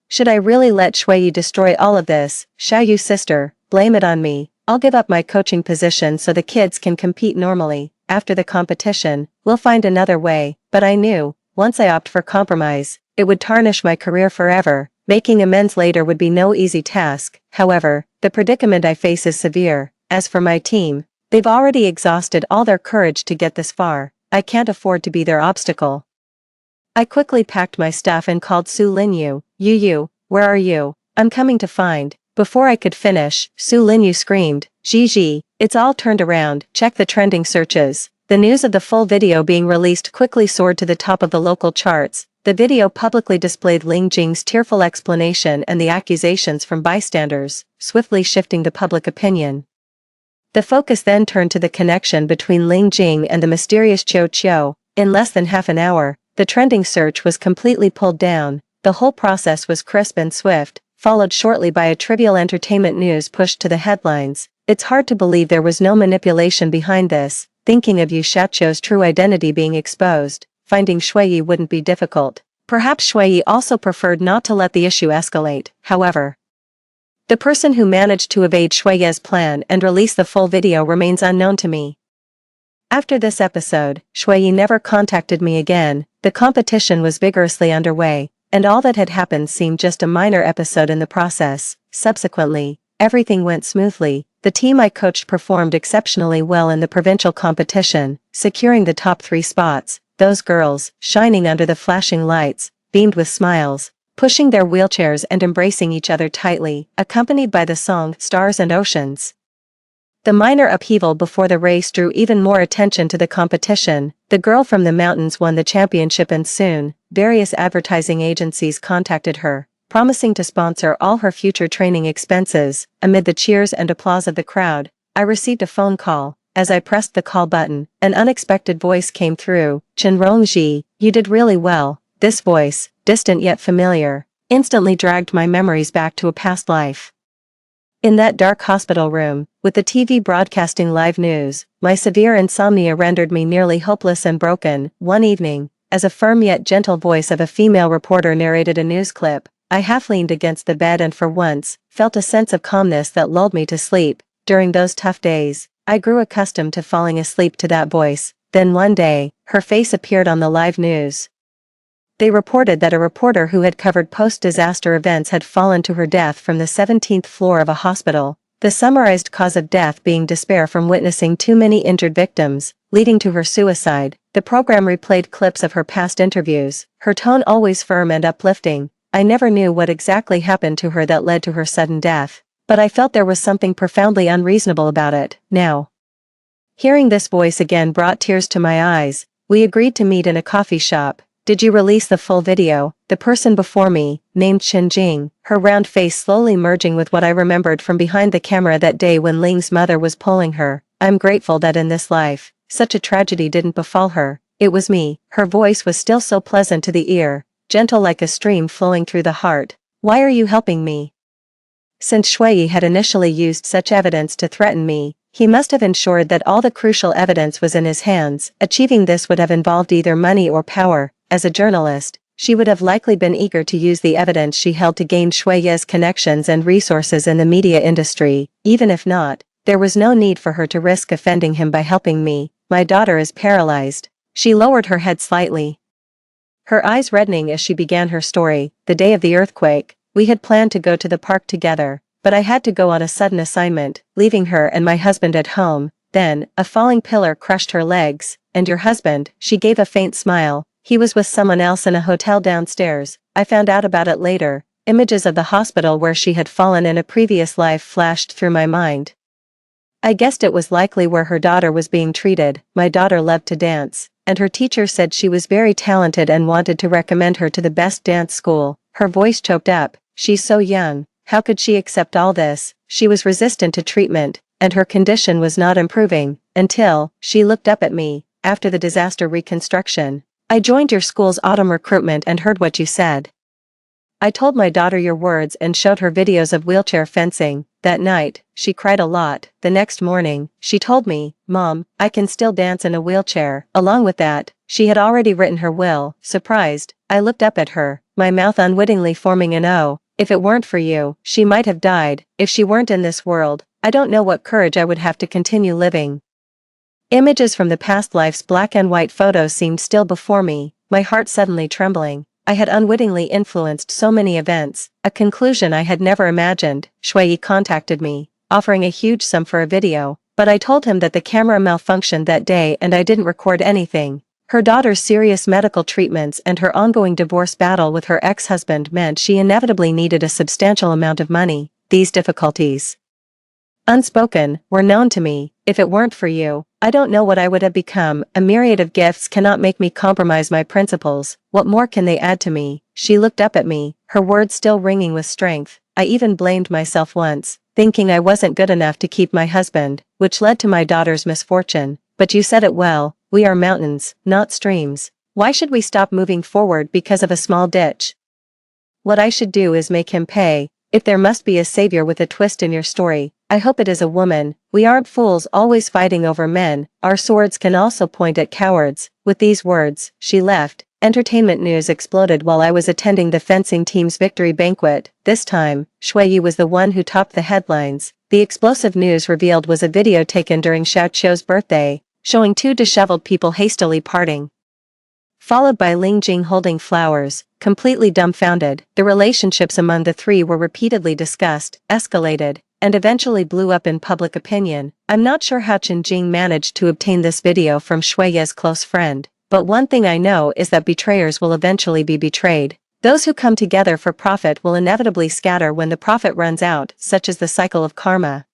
Should I really let Shui Yi destroy all of this? Xiaoyu sister, blame it on me. I'll give up my coaching position so the kids can compete normally. After the competition, we'll find another way. But I knew, once I opt for compromise, it would tarnish my career forever. Making amends later would be no easy task. However, the predicament I face is severe. As for my team, they've already exhausted all their courage to get this far. I can't afford to be their obstacle. I quickly packed my stuff and called Su Linyu. Yu, where are you? I'm coming to find. Before I could finish, Su Linyu screamed, Gigi, it's all turned around, check the trending searches. The news of the full video being released quickly soared to the top of the local charts. The video publicly displayed Ling Jing's tearful explanation and the accusations from bystanders, swiftly shifting the public opinion. The focus then turned to the connection between Ling Jing and the mysterious Qiu Qiu. In less than half an hour, the trending search was completely pulled down. The whole process was crisp and swift, followed shortly by a trivial entertainment news pushed to the headlines. It's hard to believe there was no manipulation behind this. Thinking of Yu Xiaoqiu's true identity being exposed, finding Shui Yi wouldn't be difficult. Perhaps Shui Yi also preferred not to let the issue escalate. However, the person who managed to evade Shui Yi's plan and release the full video remains unknown to me. After this episode, Shui Yi never contacted me again. The competition was vigorously underway, and all that had happened seemed just a minor episode in the process. Subsequently, everything went smoothly. The team I coached performed exceptionally well in the provincial competition, securing the top 3 spots. Those girls, shining under the flashing lights, beamed with smiles, pushing their wheelchairs and embracing each other tightly, accompanied by the song Stars and Oceans. The minor upheaval before the race drew even more attention to the competition. The girl from the mountains won the championship, and soon, various advertising agencies contacted her, promising to sponsor all her future training expenses. Amid the cheers and applause of the crowd, I received a phone call. As I pressed the call button, an unexpected voice came through. Chenrongji, you did really well. This voice, distant yet familiar, instantly dragged my memories back to a past life. In that dark hospital room, with the TV broadcasting live news, my severe insomnia rendered me nearly hopeless and broken. One evening, as a firm yet gentle voice of a female reporter narrated a news clip, I half leaned against the bed and for once, felt a sense of calmness that lulled me to sleep. During those tough days, I grew accustomed to falling asleep to that voice. Then one day, her face appeared on the live news. They reported that a reporter who had covered post-disaster events had fallen to her death from the 17th floor of a hospital, the summarized cause of death being despair from witnessing too many injured victims, leading to her suicide. The program replayed clips of her past interviews, her tone always firm and uplifting. I never knew what exactly happened to her that led to her sudden death, but I felt there was something profoundly unreasonable about it. Now, hearing this voice again brought tears to my eyes. We agreed to meet in a coffee shop. Did you release the full video? The person before me, named Chen Jing, her round face slowly merging with what I remembered from behind the camera that day when Ling's mother was pulling her. I'm grateful that in this life, such a tragedy didn't befall her. It was me. Her voice was still so pleasant to the ear, gentle like a stream flowing through the heart. Why are you helping me? Since Shui Yi had initially used such evidence to threaten me, he must have ensured that all the crucial evidence was in his hands. Achieving this would have involved either money or power. As a journalist, she would have likely been eager to use the evidence she held to gain Shui Yi's connections and resources in the media industry. Even if not, there was no need for her to risk offending him by helping me. My daughter is paralyzed. She lowered her head slightly, her eyes reddening as she began her story. The day of the earthquake, we had planned to go to the park together, but I had to go on a sudden assignment, leaving her and my husband at home. Then, a falling pillar crushed her legs. And your husband, she gave a faint smile. He was with someone else in a hotel downstairs. I found out about it later. Images of the hospital where she had fallen in a previous life flashed through my mind. I guessed it was likely where her daughter was being treated. My daughter loved to dance, and her teacher said she was very talented and wanted to recommend her to the best dance school. Her voice choked up. She's so young. How could she accept all this? She was resistant to treatment, and her condition was not improving, until she looked up at me. After the disaster reconstruction, I joined your school's autumn recruitment and heard what you said. I told my daughter your words and showed her videos of wheelchair fencing. That night, she cried a lot. The next morning, she told me, "Mom, I can still dance in a wheelchair." Along with that, she had already written her will. Surprised, I looked up at her, my mouth unwittingly forming an O. If it weren't for you, she might have died. If she weren't in this world, I don't know what courage I would have to continue living. Images from the past life's black and white photos seemed still before me, my heart suddenly trembling. I had unwittingly influenced so many events, a conclusion I had never imagined. Shui contacted me, offering a huge sum for a video, but I told him that the camera malfunctioned that day and I didn't record anything. Her daughter's serious medical treatments and her ongoing divorce battle with her ex-husband meant she inevitably needed a substantial amount of money. These difficulties, unspoken, were known to me. If it weren't for you, I don't know what I would have become. A myriad of gifts cannot make me compromise my principles. What more can they add to me? She looked up at me, her words still ringing with strength. I even blamed myself once, thinking I wasn't good enough to keep my husband, which led to my daughter's misfortune. But you said it well, we are mountains, not streams. Why should we stop moving forward because of a small ditch? What I should do is make him pay. If there must be a savior with a twist in your story, I hope it is a woman. We aren't fools always fighting over men. Our swords can also point at cowards. With these words, she left. Entertainment news exploded while I was attending the fencing team's victory banquet. This time, Shui was the one who topped the headlines. The explosive news revealed was a video taken during Xiaoqiu's birthday, showing two disheveled people hastily parting, followed by Ling Jing holding flowers, completely dumbfounded. The relationships among the three were repeatedly discussed, escalated, and eventually blew up in public opinion. I'm not sure how Chen Jing managed to obtain this video from Shui's close friend, but one thing I know is that betrayers will eventually be betrayed. Those who come together for profit will inevitably scatter when the profit runs out, such as the cycle of karma.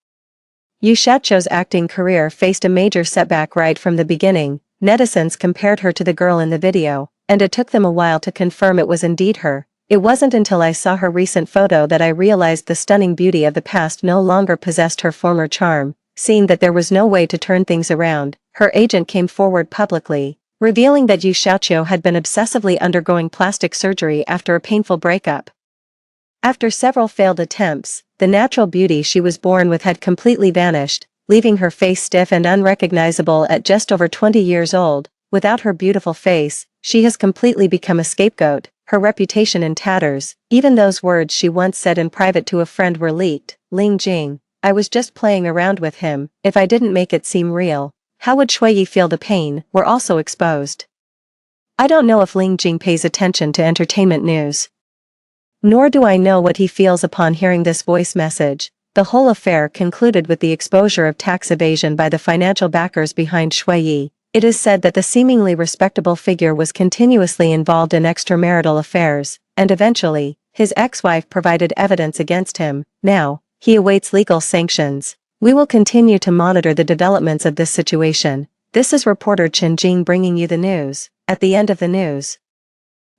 Yu Xiaoqiu's acting career faced a major setback right from the beginning. Netizens compared her to the girl in the video, and it took them a while to confirm it was indeed her. It wasn't until I saw her recent photo that I realized the stunning beauty of the past no longer possessed her former charm. Seeing that there was no way to turn things around, her agent came forward publicly, revealing that Yu Xiaoqiu had been obsessively undergoing plastic surgery after a painful breakup. After several failed attempts, the natural beauty she was born with had completely vanished, leaving her face stiff and unrecognizable at just over 20 years old. Without her beautiful face, she has completely become a scapegoat, her reputation in tatters. Even those words she once said in private to a friend were leaked. Ling Jing, I was just playing around with him. If I didn't make it seem real, how would Shui feel the pain? Were also exposed. I don't know if Ling Jing pays attention to entertainment news. Nor do I know what he feels upon hearing this voice message. The whole affair concluded with the exposure of tax evasion by the financial backers behind Shui. It is said that the seemingly respectable figure was continuously involved in extramarital affairs, and eventually, his ex-wife provided evidence against him. Now, he awaits legal sanctions. We will continue to monitor the developments of this situation. This is reporter Chen Jing bringing you the news. At the end of the news,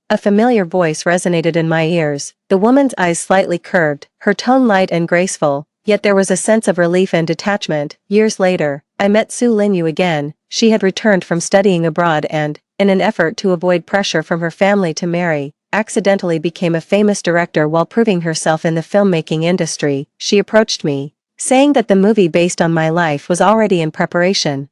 a familiar voice resonated in my ears. The woman's eyes slightly curved, her tone light and graceful, yet there was a sense of relief and detachment. Years later, I met Su Linyu again. She had returned from studying abroad and, in an effort to avoid pressure from her family to marry, accidentally became a famous director while proving herself in the filmmaking industry. She approached me, saying that the movie based on my life was already in preparation.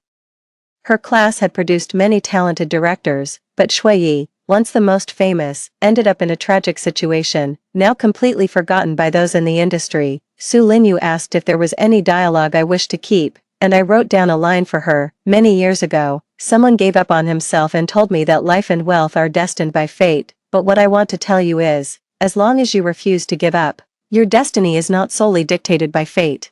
Her class had produced many talented directors, but Shui, once the most famous, ended up in a tragic situation, now completely forgotten by those in the industry. Su Linyu asked if there was any dialogue I wished to keep, and I wrote down a line for her. Many years ago, someone gave up on himself and told me that life and wealth are destined by fate, but what I want to tell you is, as long as you refuse to give up, Your destiny is not solely dictated by fate.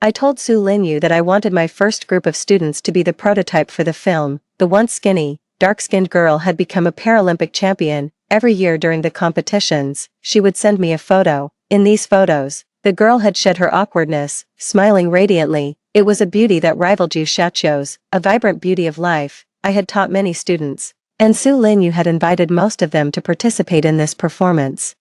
I told Su Linyu that I wanted my first group of students to be the prototype for the film. The once skinny, dark-skinned girl had become a Paralympic champion. Every year during the competitions, she would send me a photo. In these photos, the girl had shed her awkwardness, smiling radiantly. It was a beauty that rivaled Yu Shacho's, a vibrant beauty of life. I had taught many students, and Su Linyu had invited most of them to participate in this performance.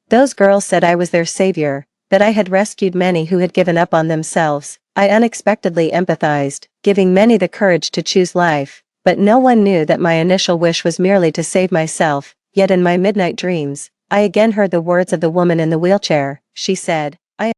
Those girls said I was their savior, that I had rescued many who had given up on themselves. I unexpectedly empathized, giving many the courage to choose life, but no one knew that my initial wish was merely to save myself. Yet in my midnight dreams, I again heard the words of the woman in the wheelchair. She said,